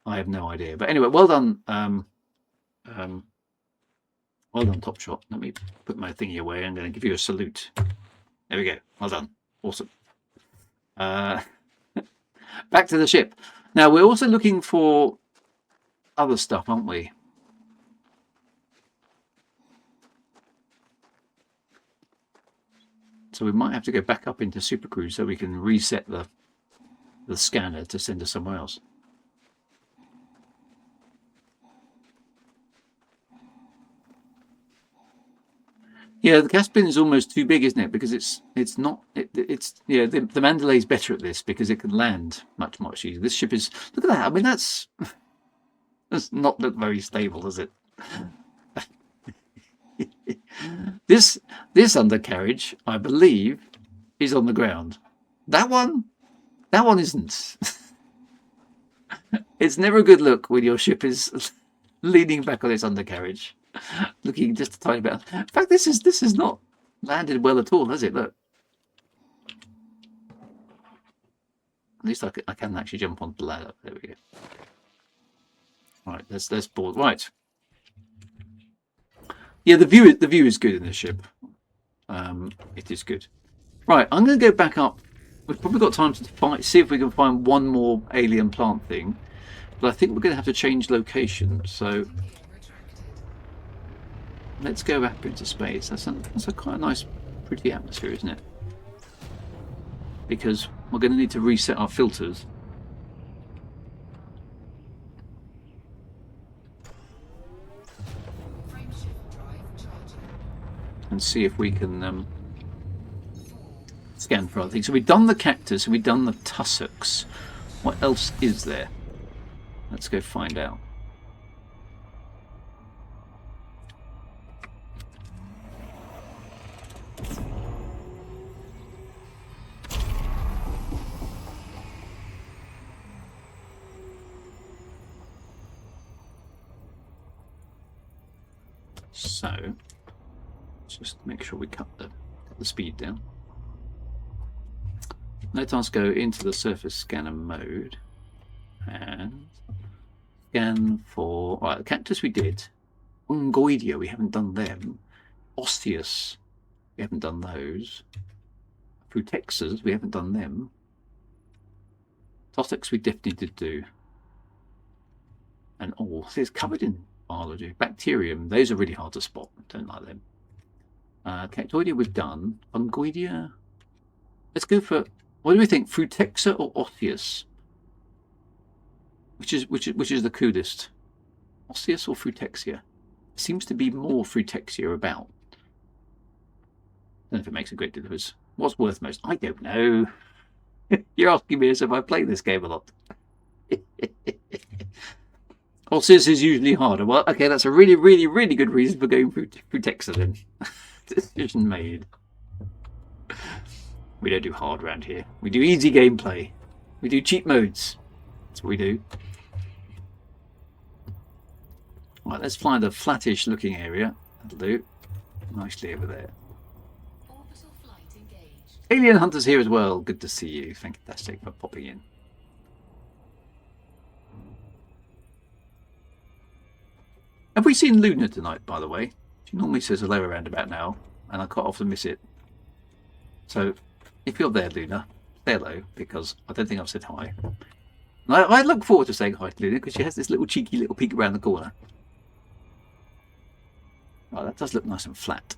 I have no idea. But anyway, well done. Well done, Top Shot. Let me put my thingy away. I'm going to give you a salute. There we go. Well done. Awesome. Back to the ship. Now, we're also looking for other stuff, aren't we? So we might have to go back up into Super Cruise so we can reset the scanner to send us somewhere else. Yeah, the Caspian is almost too big, isn't it? Because it's the Mandalay's better at this because it can land much easier. This ship is, look at that. I mean, that's not look very stable, does it? This undercarriage, I believe, is on the ground. That one isn't. It's never a good look when your ship is leaning back on its undercarriage, looking just a tiny bit. In fact, this is not landed well at all, has it? Look. At least I can actually jump onto the ladder. There we go. Right, let's board. Right. Yeah, the view is good in this ship. It is good. Right, I'm going to go back up. We've probably got time to see if we can find one more alien plant thing. But I think we're going to have to change location. So let's go back into space. That's a quite a nice pretty atmosphere, isn't it? Because we're going to need to reset our filters. Frameshift drive charging. And see if we can scan for other things. So we've done the cactus, we've done the tussocks. What else is there? Let's go find out. So, just make sure we cut the speed down. Let us go into the surface scanner mode and scan for. Right, the cactus we did. Ungoidia, we haven't done them. Osteus, we haven't done those. Frutexas, we haven't done them. Totex we definitely did do. And it's covered in biology. Bacterium, those are really hard to spot. Don't like them. Cactoidea we've done. Fungoidea. Let's go for, what do we think? Frutexa or Osseous? Which is the coolest? Osseous or Frutexia? Seems to be more Frutexia about. I don't know if it makes a great difference. What's worth most? I don't know. You're asking me as if I play this game a lot. Osseous is usually harder. Well, okay, that's a really, really, really good reason for going through Texa then. Decision made. We don't do hard around here. We do easy gameplay. We do cheat modes. That's what we do. Right, let's find a flattish looking area. That'll do. Nicely over there. Orbital flight engaged. Alien Hunters here as well. Good to see you. Fantastic for popping in. Have we seen Luna tonight, by the way? She normally says hello around about now, and I quite often miss it. So, if you're there, Luna, say hello, because I don't think I've said hi. And I look forward to saying hi to Luna, because she has this little cheeky little peek around the corner. Oh, that does look nice and flat.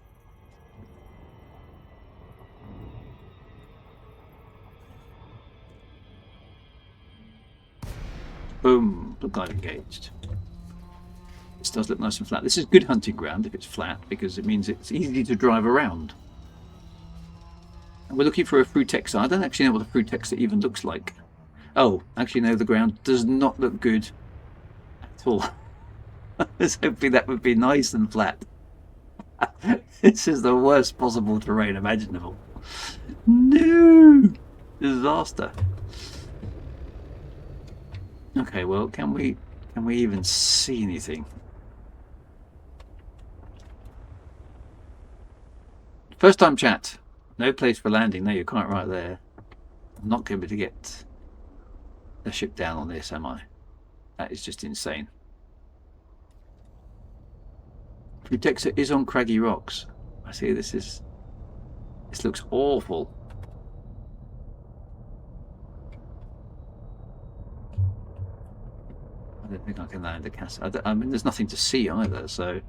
Boom, look like engaged. This does look nice and flat. This is good hunting ground if it's flat, because it means it's easy to drive around. And we're looking for a Frutexa. I don't actually know what a Frutexa even looks like. Oh, actually no, the ground does not look good at all. I was hoping that would be nice and flat. This is the worst possible terrain imaginable. No! Disaster. Okay, well, can we even see anything? First time chat. No place for landing. No, you're quite right there. I'm not going to be able to get the ship down on this, am I? That is just insane. Frutexa is on craggy rocks. I see this looks awful. I don't think I can land a cast. I mean, there's nothing to see either, so...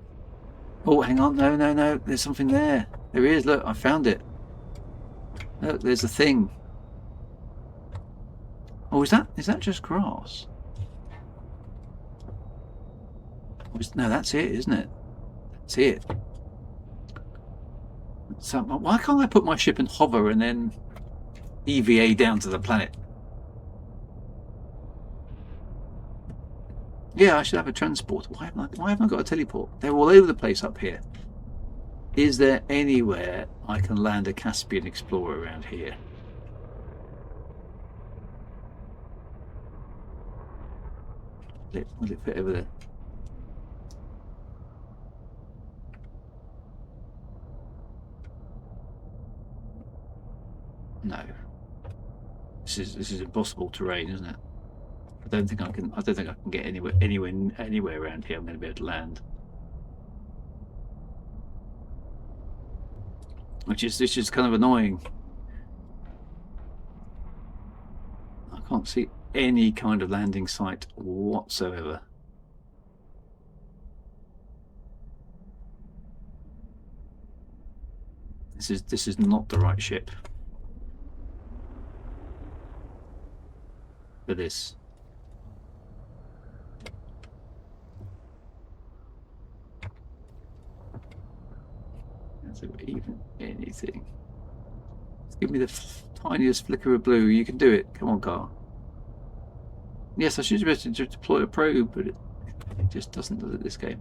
Oh, hang on. No. There's something there. There is. Look, I found it. Look, there's a thing. Oh, is that just grass? No, that's it, isn't it? That's it. So, why can't I put my ship and hover and then EVA down to the planet? Yeah, I should have a transport. Why haven't I got a teleport? They're all over the place up here. Is there anywhere I can land a Caspian Explorer around here? Will it fit over there? No. This is impossible terrain, isn't it? I don't think I can get anywhere around here. I'm going to be able to land. Which is kind of annoying. I can't see any kind of landing site whatsoever. This is not the right ship for this. Is there even anything? Just give me the tiniest flicker of blue. You can do it. Come on, car. Yes, I should be able to deploy a probe, but it just doesn't do it this game.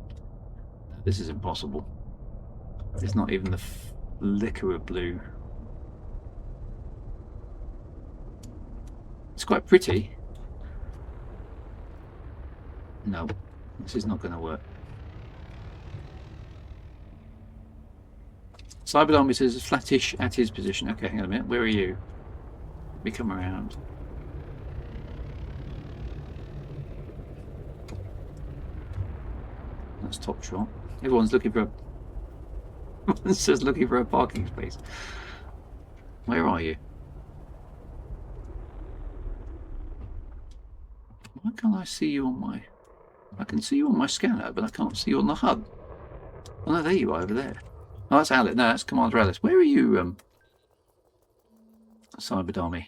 This is impossible. There's not even the flicker of blue. It's quite pretty. No, this is not going to work. Cyberdarmy says flattish at his position. Okay, hang on a minute. Where are you? Let me come around. That's top shot. Everyone's looking for a... Everyone's just looking for a parking space. Where are you? Why can't I see you on my... I can see you on my scanner, but I can't see you on the HUD. Oh no, there you are over there. Oh, that's Alice. No, that's Commander Alice. Where are you, Cyberdarmy?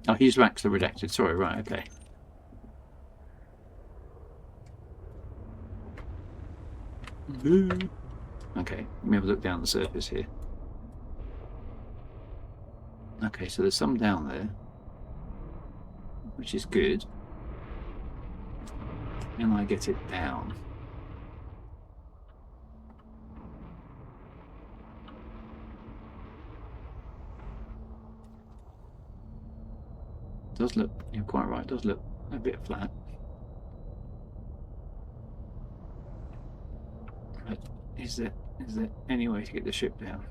Oh, he's Waxler redacted. Sorry, right, okay. Okay, let me have a look down the surface here. Okay, so there's some down there, which is good. And I get it down. Does look, you're quite right, does look a bit flat. But is there any way to get the ship down?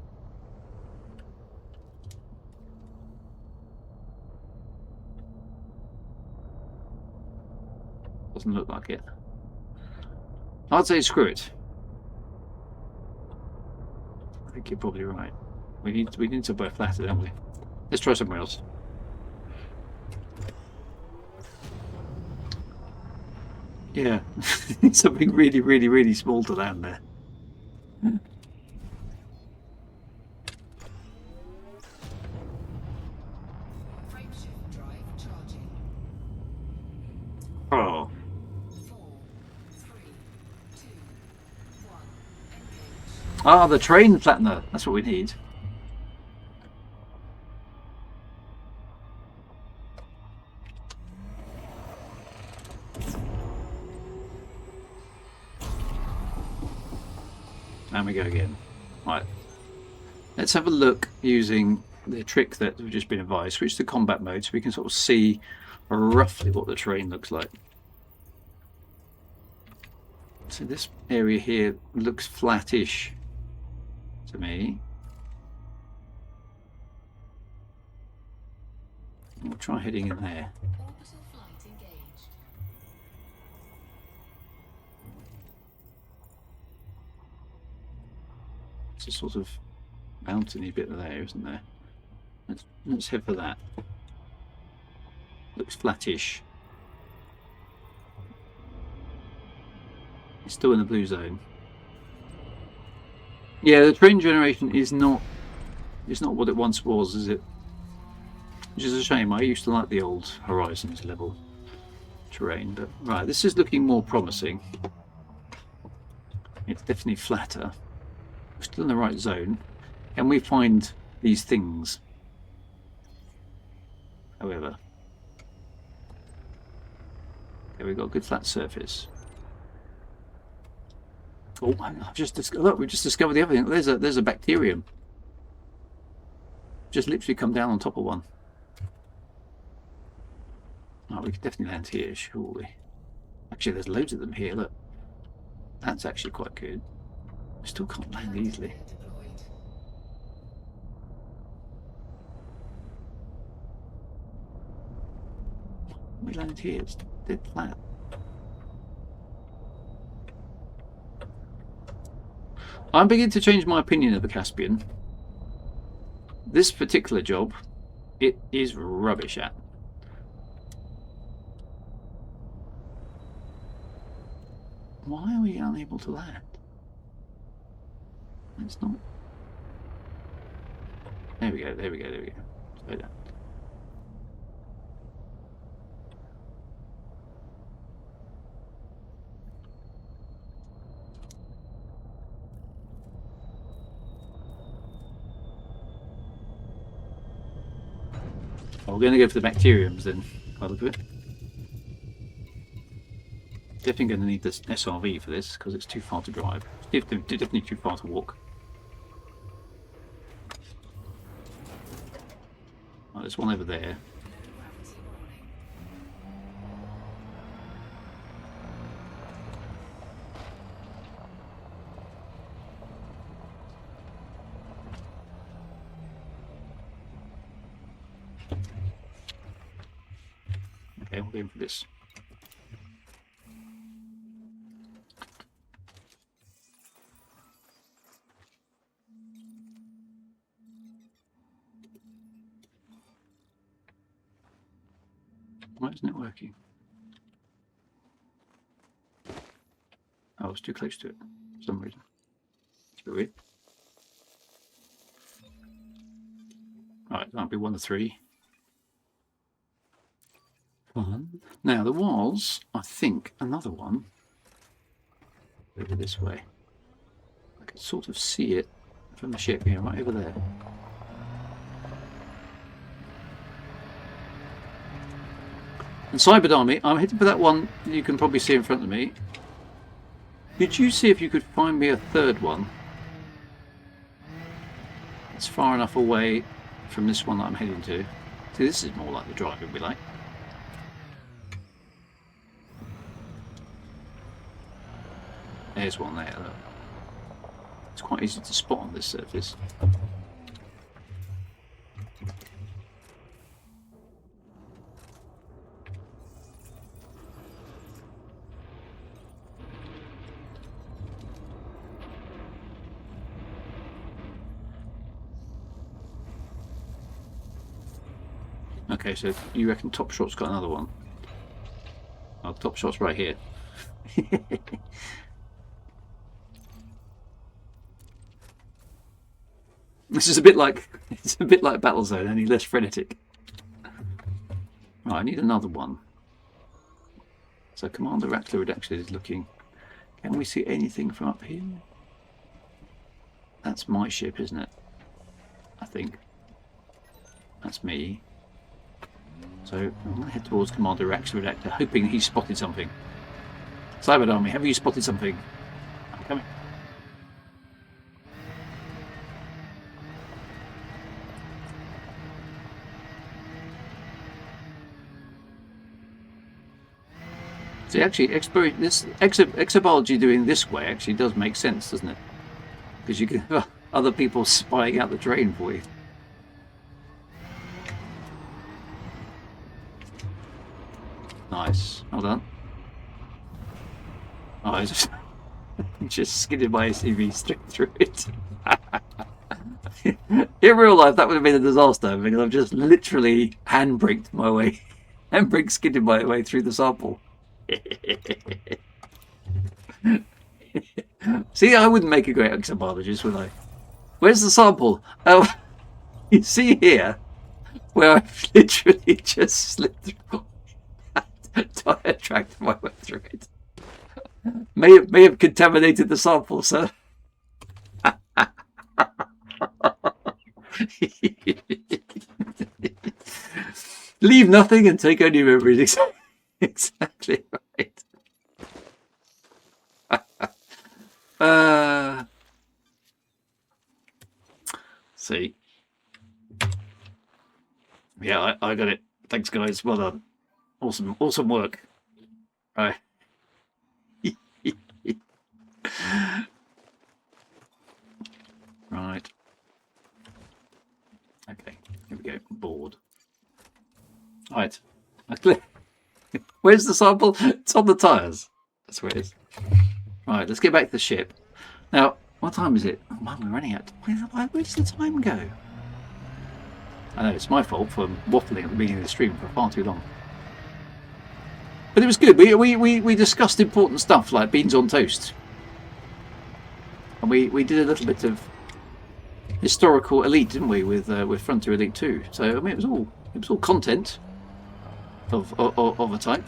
Doesn't look like it. I'd say screw it. I think you're probably right. We need somewhere flatter, don't we? Let's try somewhere else. Yeah, something really, really, really small to land there. Frameshift drive charging. Oh. 4, 3, 2, 1. Engage. Ah, the train flattener. That's what we need. And we go again. Right. Let's have a look using the trick that we've just been advised. Switch to combat mode so we can sort of see roughly what the terrain looks like. So this area here looks flattish to me. We'll try heading in there. Orbital flight engaged. It's a sort of mountainy bit there, isn't there? Let's head for that. Looks flattish. It's still in the blue zone. Yeah, the terrain generation is not what it once was, is it? Which is a shame. I used to like the old Horizons level terrain, but right, this is looking more promising. It's definitely flatter. We're still in the right zone. Can we find these things? However, okay, we've got a good flat surface. Oh, I've just look, we just discovered the other thing. There's a bacterium. Just literally come down on top of one. Oh, we could definitely land here, surely. Actually, there's loads of them here. Look, that's actually quite good. We still can't land easily. Deployed. We landed here. It's dead flat. I'm beginning to change my opinion of the Caspian. this particular job, it is rubbish at. Why are we unable to land? It's not. There we go, there we go, there we go. Slow down. Oh, we're going to go for the bacteriums then, by the look of it. Definitely going to need this SRV for this because it's too far to drive. Definitely too far to walk. Oh, there's one over there. Okay, we'll go in for this. Why isn't it working? Oh, it's too close to it for some reason. It's a bit weird. Right, that'll be 1 to 3. Fun. Now, there was, I think, another one over this way. I could sort of see it from the ship here, right over there. And Cyber Army, I'm heading for that one you can probably see in front of me. Could you see if you could find me a third one? It's far enough away from this one that I'm heading to. See, this is more like the drive, would be like. There's one there, look. It's quite easy to spot on this surface. Okay, so you reckon Top Shot's got another one? Oh, Top Shot's right here. This is a bit like Battlezone, only less frenetic. Right, I need another one. So Commander Rattler actually is looking. Can we see anything from up here? That's my ship, isn't it? I think. That's me. So I'm going to head towards Commander Rattler, hoping he's spotted something. Cyber Army, have you spotted something? I'm coming. See, actually, Exobiology doing this way actually does make sense, doesn't it? Because you can have other people spying out the terrain for you. Nice. Well done. Oh, I just skidded my SUV straight through it. In real life, that would have been a disaster because I've just literally handbraked my way, skidded my way through the sample. See, I wouldn't make a great exobiologist, would I? Where's the sample? Oh, you see here where I've literally just slipped through. Tire tracked my way through it. May have contaminated the sample, sir. Leave nothing and take only memories. Exactly right. See. Yeah, I got it. Thanks, guys. Well done. Awesome work. Right. Right. Okay, here we go. Board. Right. Where's the sample? It's on the tyres. That's where it is. Right, let's get back to the ship. Now, what time is it? Oh, man, we're running out. Where does the time go? I know it's my fault for waffling at the beginning of the stream for far too long. But it was good. We discussed important stuff like beans on toast. And we did a little bit of historical Elite, didn't we, with Frontier Elite 2. So I mean it was all content of a type.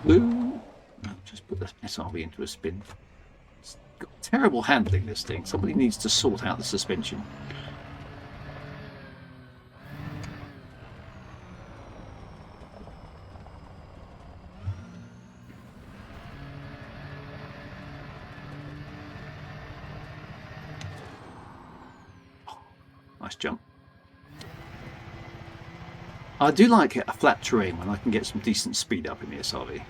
Ooh. I'll just put the SRV into a spin. It's got terrible handling, this thing. Somebody needs to sort out the suspension. Nice jump. I do like a flat terrain when I can get some decent speed up in the SRV.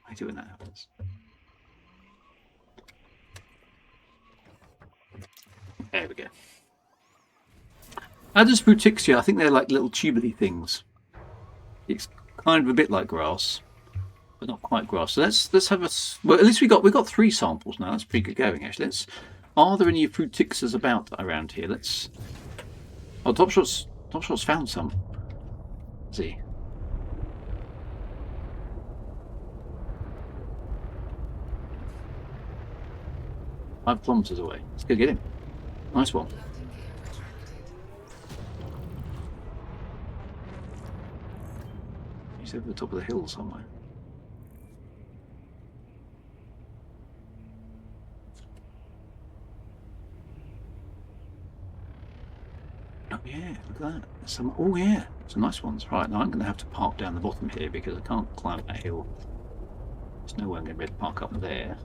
I do when that happens. There we go. Adders Frutixia, I think they're like little tubally things. It's kind of a bit like grass, but not quite grass. So let's have a. Well, at least we got 3 samples now. That's pretty good going actually. Are there any Frutixas about around here? Let's. Oh, Top Shot's found some. Let's see. 5 kilometers away. Let's go get him. Nice one. He's over the top of the hill somewhere. Oh yeah, look at that. Some. Oh yeah, some nice ones. Right, now I'm going to have to park down the bottom here because I can't climb that hill. There's no way I'm going to be able to park up there.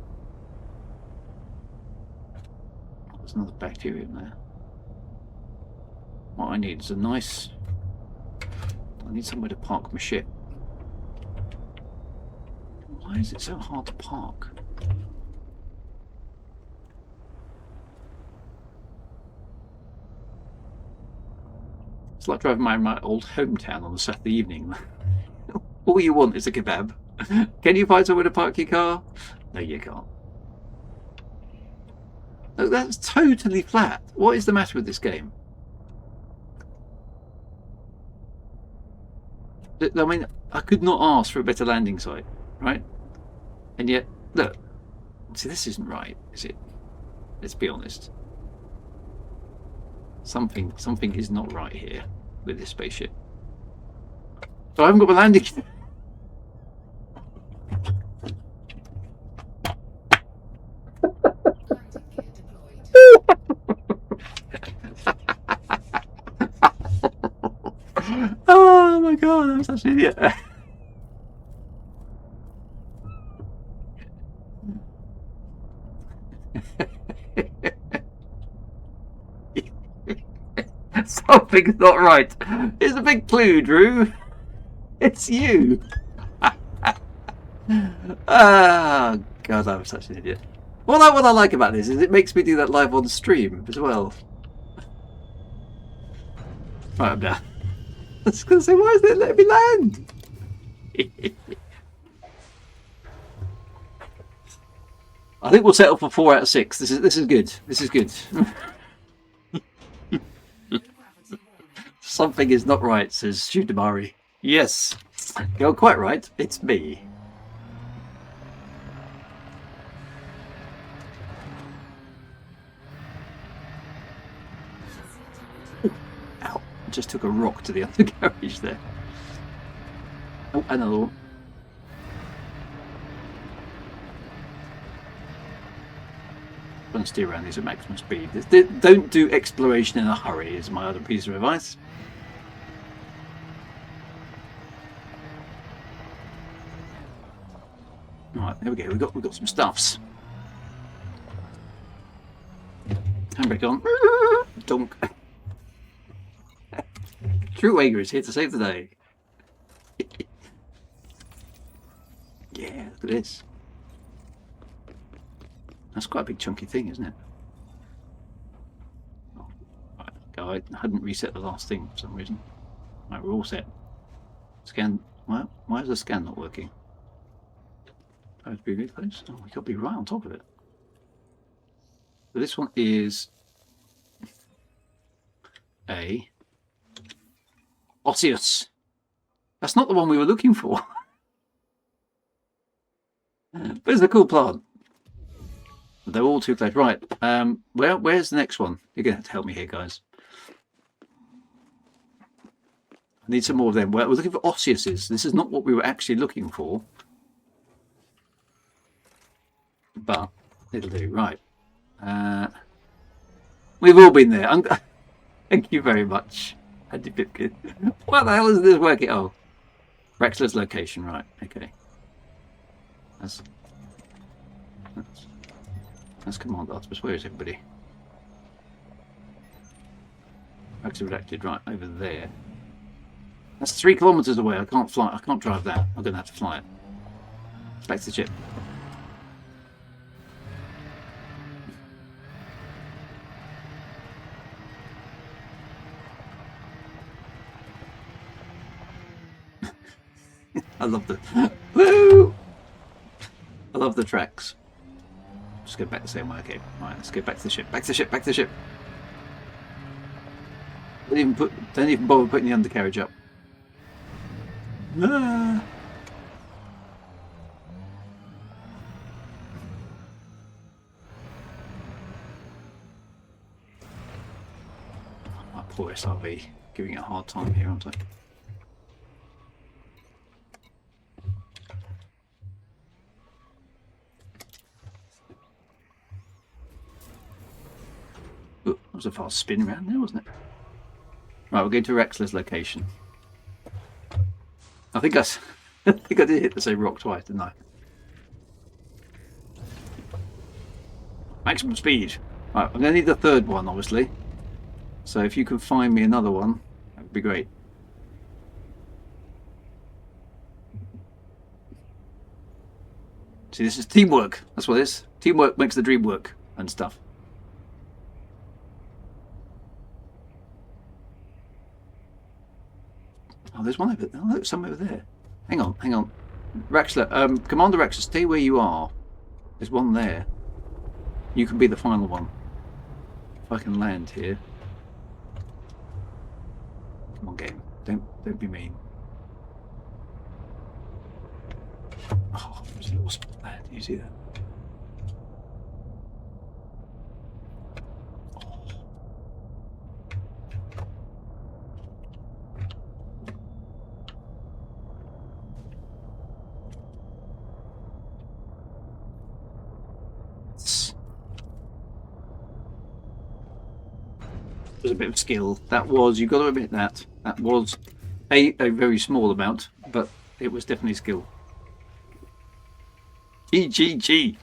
There's another bacterium there. What I need is a nice. I need somewhere to park my ship. Why is it so hard to park? It's like driving around my old hometown on a Saturday evening. All you want is a kebab. Can you find somewhere to park your car? No, you can't. Look, that's totally flat. What is the matter with this game? I mean, I could not ask for a better landing site, right? And yet, look. See, this isn't right, is it? Let's be honest. Something is not right here with this spaceship. So I haven't got my landing. Oh my god, I'm such an idiot. Something's not right. It's a big clue, Drew. It's you. Ah, god, I'm such an idiot. What I like about this is it makes me do that live on stream as well. Right, I'm down. I was going to say, why is it letting me land? I think we'll settle for 4 out of 6. This is good. This is good. Something is not right, says Shudamari. Yes, you're quite right. It's me. Ow. Just took a rock to the other garage there. Oh, another one. Trying to steer around these at maximum speed. Don't do exploration in a hurry is my other piece of advice. Right, there we go. We've got some stuffs. Handbrake on. Donk. True Wager is here to save the day. Yeah, look at this. That's quite a big chunky thing, isn't it? Oh, right, go. I hadn't reset the last thing for some reason. Right, we're all set. Scan. Why is the scan not working? Oh, to be really close. Oh, we got to be right on top of it. So this one is a osseous. That's not the one we were looking for. But it's a cool plant. They're all too close. Right. Where's the next one? You're going to have to help me here, guys. I need some more of them. We're looking for osseuses. This is not what we were actually looking for. But it'll do. Right. We've all been there. Thank you very much, Andy Pipkin. What the hell is this working? Oh. Rexler's location. Right. Okay. That's Command Artemis. Where is everybody? Rexler redacted. Right. Over there. That's 3 kilometers away. I can't fly. I can't drive that. I'm going to have to fly it. Back to the ship. I love the woo. I love the tracks. Just go back the same way. Okay, right. Let's go back to the ship. Back to the ship. Back to the ship. Don't even bother putting the undercarriage up. Ah. My poor SRV, giving it a hard time here, aren't I? Ooh, that was a fast spin around there, wasn't it? Right, we're going to Rexler's location. I think I did hit the same rock twice, didn't I? Maximum speed. Right, I'm going to need the third one, obviously. So if you can find me another one, that would be great. See, this is teamwork. That's what it is. Teamwork makes the dream work and stuff. Oh, there's one over there. Oh, look, some over there. Hang on. Rexler, Commander Rexler, stay where you are. There's one there. You can be the final one. If I can land here. Come on, game. Don't be mean. Oh, there's a little spot there. Do you see that? There's a bit of skill. That was, you've got to admit that was a very small amount, but it was definitely skill. GGG.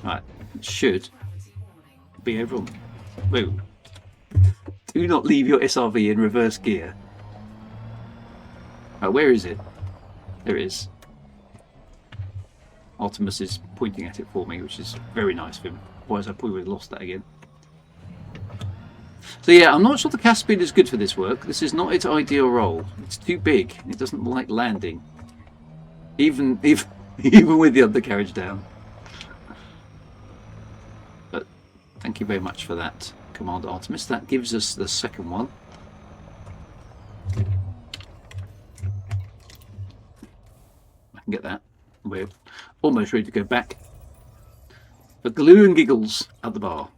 Right, it should be everyone. Whoa. Do not leave your SRV in reverse gear. Right, where is it? There it is. Artemis is pointing at it for me, which is very nice of him. Otherwise I probably would have lost that again. So yeah, I'm not sure the cast speed is good for this work. This is not its ideal role. It's too big. It doesn't like landing. Even with the undercarriage down. But thank you very much for that, Commander Artemis. That gives us the second one. I can get that. We're almost ready to go back. For glue and giggles at the bar.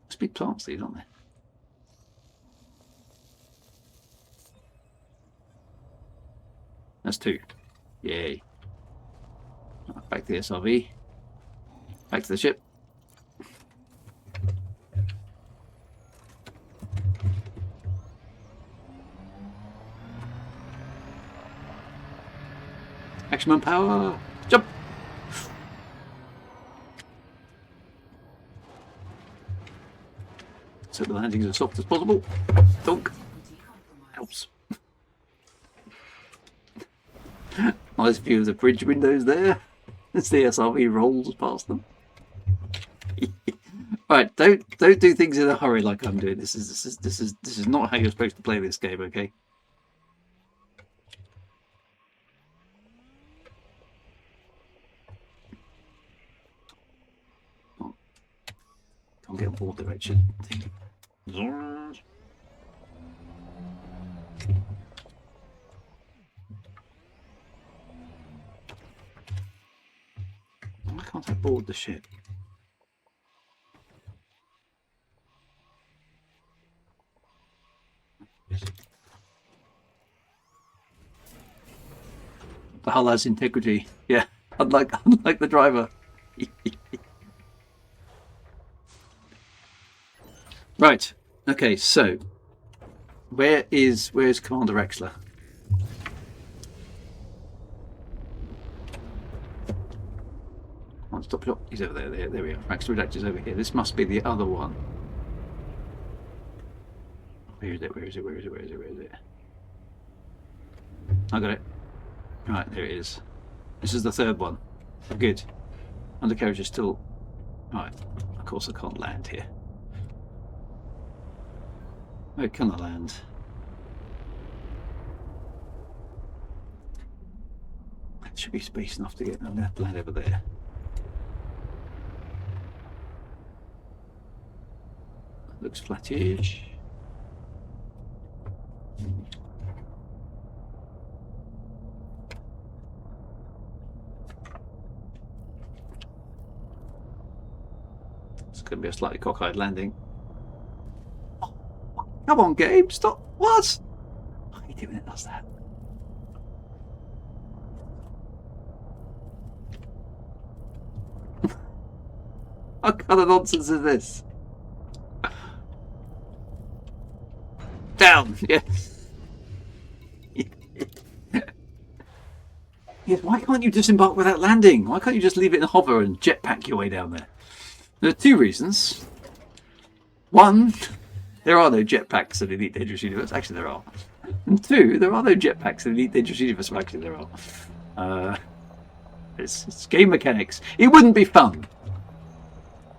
It's big plants, these, aren't they? That's 2. Yay. Back to the SRV. Back to the ship. Maximum power. Jump. So the landing is as soft as possible. Donk. Helps. Nice view of the bridge windows there. As the SRV rolls past them. Right, don't do things in a hurry like I'm doing. This is not how you're supposed to play this game, okay? Oh, can't get board direction. Why can't I board the ship? The hull has integrity. Yeah, unlike the driver. Right. Okay. So, where's Commander Rexler? On stop shot. He's over there. There we are. Rexler Redactor's over here. This must be the other one. Where is it? Where is it? Where is it? Where is it? Where is it? I got it. Right, there it is. This is the third one. Good. Undercarriage is still... Right. Of course I can't land here. Where can I land? There should be space enough to get land over there. Looks flattish. It's going to be a slightly cockeyed landing. Oh, come on, game, stop! What? What are you doing? It does that. What kind of nonsense is this? Down, yes. Yes, why can't you disembark without landing? Why can't you just leave it in hover and jetpack your way down there? There are two reasons. One, there are no jetpacks in Elite Dangerous Universe. Actually, there are. And two, there are no jetpacks in Elite Dangerous Universe. Well, actually, there are. It's game mechanics. It wouldn't be fun.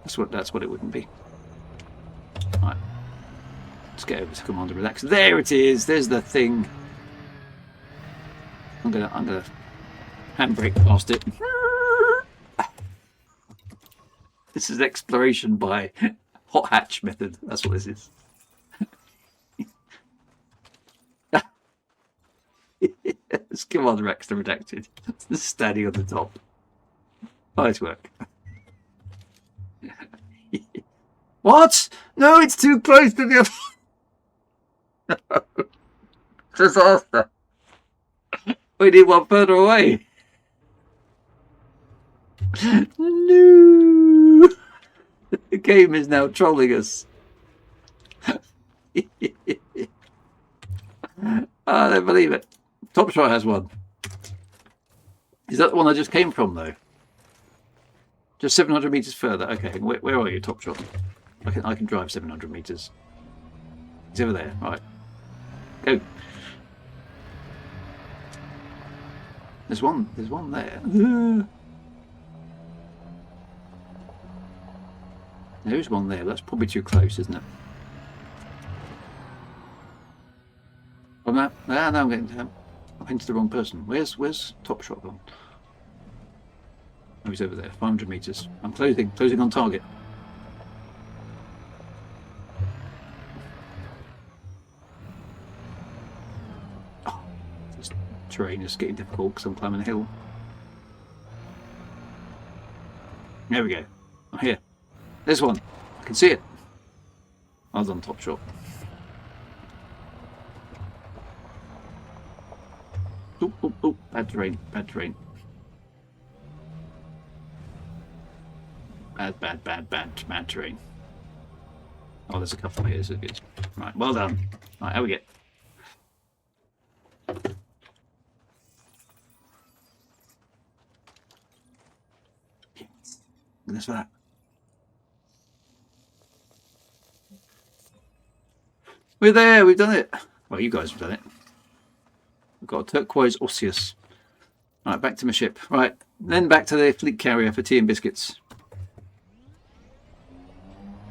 That's what it wouldn't be. Right. Let's get over to Commander Relax. There it is. There's the thing. I'm gonna handbrake past it. This is exploration by hot hatch method. That's what this is. It's Commander Rex the Redacted. Standing on the top. Nice work. What? No, it's too close to the other. Disaster. We need one further away. No. The game is now trolling us. I don't believe it. Top Shot has one. Is that the one I just came from, though? Just 700 meters further. Okay, where are you, Top Shot? I can drive 700 meters. He's over there. Right. Go. There's one there. There's one there. That's probably too close, isn't it? Oh, no, I'm getting into the wrong person. Where's Top Shot gone? Oh, he's over there. 500 meters. I'm closing on target. Oh, this terrain is getting difficult because I'm climbing a hill. There we go. I'm here. There's one. I can see it. I was on Top Shot. Oh, bad terrain. Bad terrain. Bad terrain. Oh, there's a couple here, so good. Right, well done. Right, how we get? Yes. That's that. We're there. We've done it. Well, you guys have done it. We've got a turquoise osseous. Right, back to my ship. Right, then back to the fleet carrier for tea and biscuits.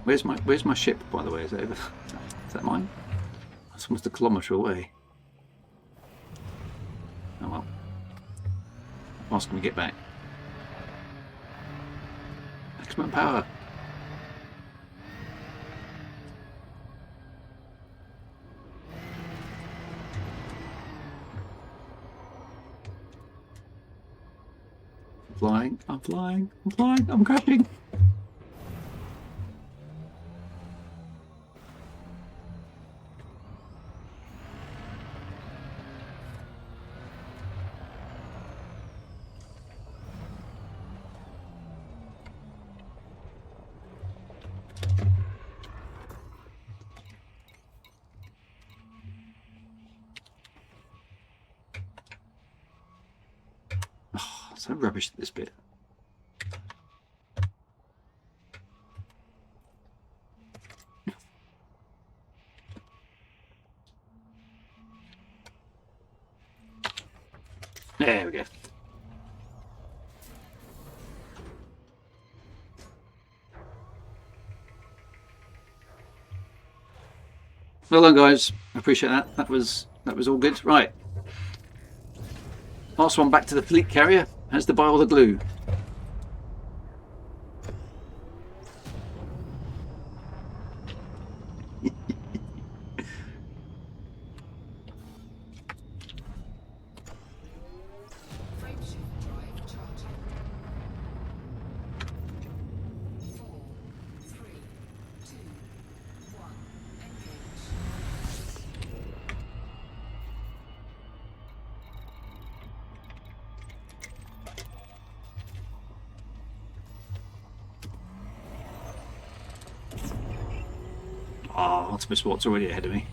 Where's my ship, by the way? Is that mine? That's almost a kilometre away. Oh well. How fast can we get back? Maximum power. I'm flying, I'm crashing. Oh, so rubbish this bit. There we go. Well done, guys. I appreciate that. That was all good. Right. Last one back to the fleet carrier. Has to buy all the glue. Frameshift drive charging. 4, 3, 2, 1. Engage. Oh, Optimus Watt's already ahead of me.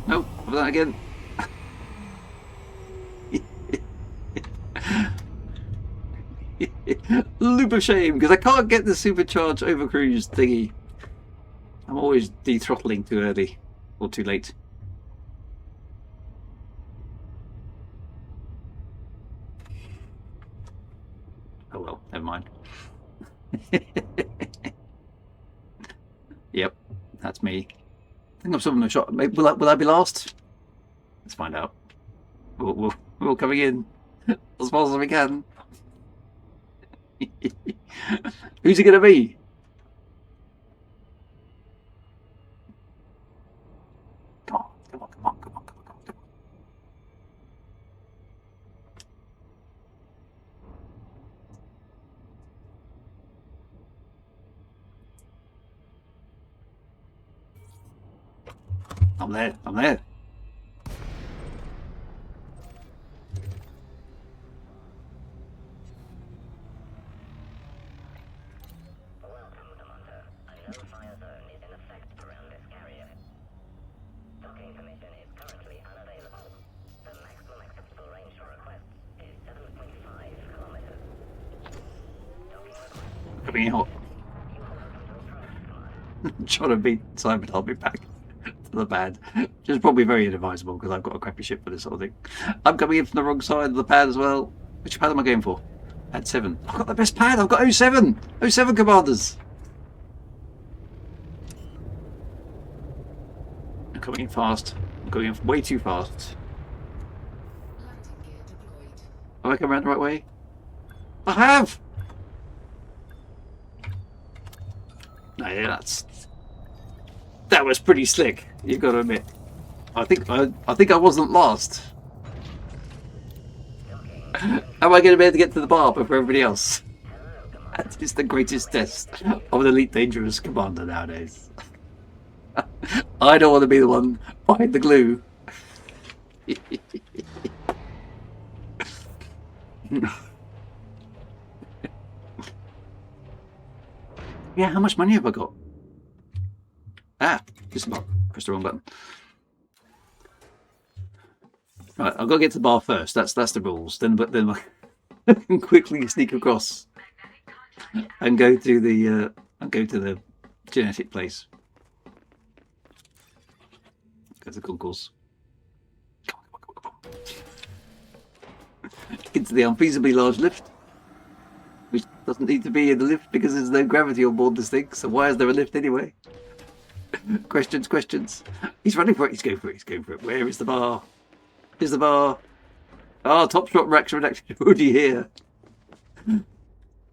Nope, have that again. Loop of shame, because I can't get the supercharged overcruise thingy. I'm always de-throttling too early or too late. Oh well, never mind. Yep, that's me. I think I'm still in the shot. Will I be last? Let's find out. We're all coming in as fast as we can. Who's it going to be? Come on, come on, come on, come on, come on, come on. I'm there, I'm there. Welcome, Commander. A no fire zone is in effect around this carrier. Docking permission is currently unavailable. The maximum acceptable range for requests is 7.5 kilometers. Docking request. Coming in hot. You are welcome to approach, Commander. Trying to beat Simon, I'll be back to the pad. Which is probably very inadvisable because I've got a crappy ship for this sort of thing. I'm coming in from the wrong side of the pad as well. Which pad am I going for? Pad 7. I've got the best pad. I've got 07. 07 commanders. I'm coming in fast. I'm going in way too fast. Landing gear deployed. Have I come around the right way? I have! No, yeah, that was pretty slick, you've got to admit. I think I wasn't last. How am I going to be able to get to the bar before everybody else? That is the greatest test of an elite dangerous commander nowadays. I don't want to be the one behind the glue. Yeah, how much money have I got? Ah, just about pressed the wrong button. Right, I've got to get to the bar first. That's the rules. Then I can quickly sneak across. and go to the genetic place. Go to the concourse. Come on. Into the unfeasibly large lift, which doesn't need to be in the lift because there's no gravity on board this thing. So why is there a lift anyway? Questions. He's running for it. He's going for it. Where is the bar? Here's the bar. Oh, Top Shot Rex Redacted already here.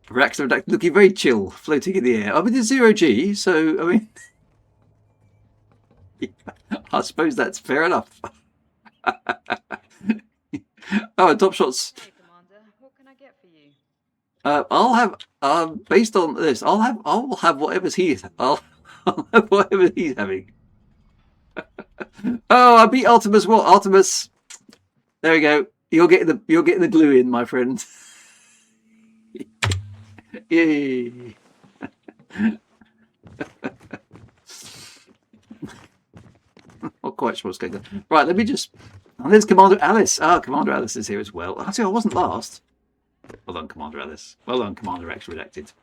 Rex Redacted looking very chill, floating in the air. I mean, it's 0G, so, I mean... I suppose that's fair enough. Oh, Top Shot's... Hey, Commander, what can I get for you? I'll have, based on this, I'll have whatever he's having. Oh, I beat Artemis. What, Artemis? There we go. You're getting the glue in, my friend. Yay! Not quite sure what's going on. Right, let me just. Oh, there's Commander Alice. Ah, Commander Alice is here as well. Actually, I wasn't last. Well done, Commander Alice. Well done, Commander X Redacted.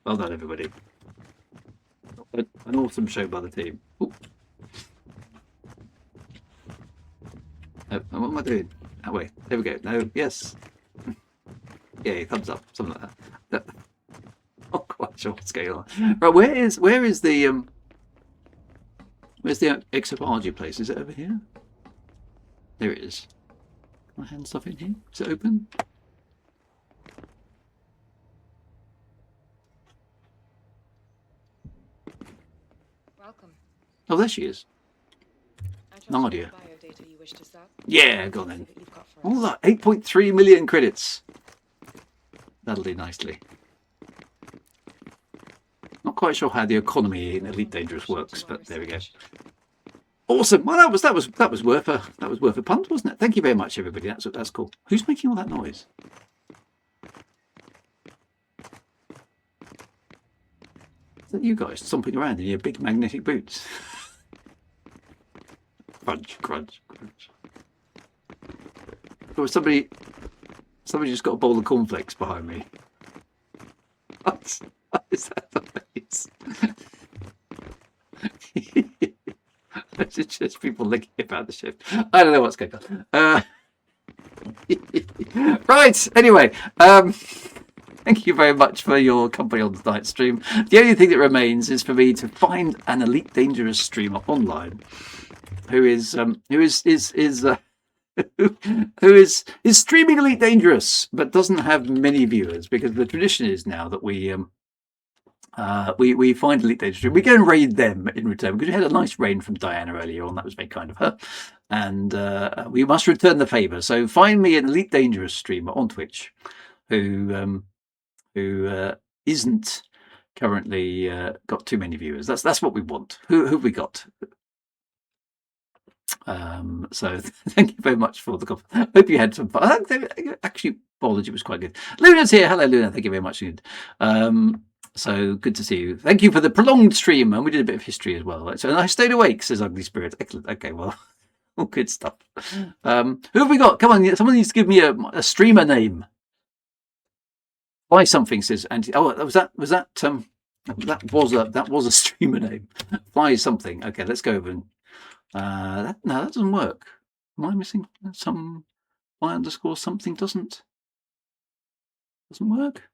Well done, everybody. An awesome show by the team. Ooh. Oh, what am I doing? That way. There we go. No, yes. Yeah, thumbs up. Something like that. Not quite sure what's going on. Right, where's the Exobiology place? Is it over here? There it is. Can I hand stuff in here? Is it open? Welcome. Oh, there she is. I trust No you idea. have biodata you wish to sell. Yeah, go on then. That you've got for All us. that 8.3 million credits. That'll do nicely. Not quite sure how the economy in Elite Dangerous works, but there we go. Awesome. Well, that was worth a punt, wasn't it? Thank you very much, everybody. That's cool. Who's making all that noise? Is that you guys stomping around in your big magnetic boots? Crunch, crunch, crunch. Or somebody just got a bowl of cornflakes behind me. What is that noise? It's just people licking about the ship. I don't know what's going on. Right. Anyway, thank you very much for your company on tonight's stream. The only thing that remains is for me to find an Elite Dangerous streamer online who is streaming Elite Dangerous but doesn't have many viewers, because the tradition is now that we find Elite Dangerous. We go and raid them in return, because we had a nice raid from Diana earlier on. That was very kind of her, and we must return the favour. So find me an Elite Dangerous streamer on Twitch who isn't currently got too many viewers. That's what we want. Who have we got? So thank you very much for the comment. Hope you had some fun. Actually, Biology was quite good. Luna's here. Hello, Luna. Thank you very much. So good to see you. Thank you for the prolonged stream, and we did a bit of history as well. So I stayed awake, says Ugly Spirit. Excellent. Okay, well, all good stuff. Who have we got? Come on, someone needs to give me a streamer name. Buy something, says Andy. Oh, that was a streamer name. Fly something. Okay, let's go over and no, that doesn't work. Am I missing some? Y underscore something doesn't work.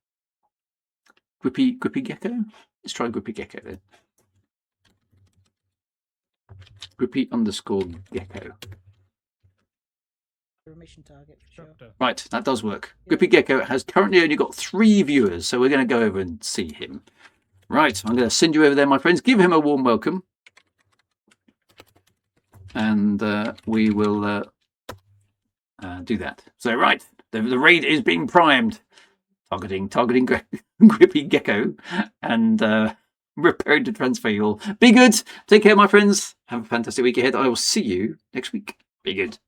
Grippy Gecko. Let's try Grippy Gecko then. Grippy underscore Gecko. Remission target for sure. Right, that does work. Grippy Gecko has currently only got 3 viewers, so we're going to go over and see him. Right, I'm going to send you over there, my friends. Give him a warm welcome. And we will do that. So, right, the raid is being primed. Targeting Grippy Gecko, and preparing to transfer you all. Be good. Take care, my friends. Have a fantastic week ahead. I will see you next week. Be good.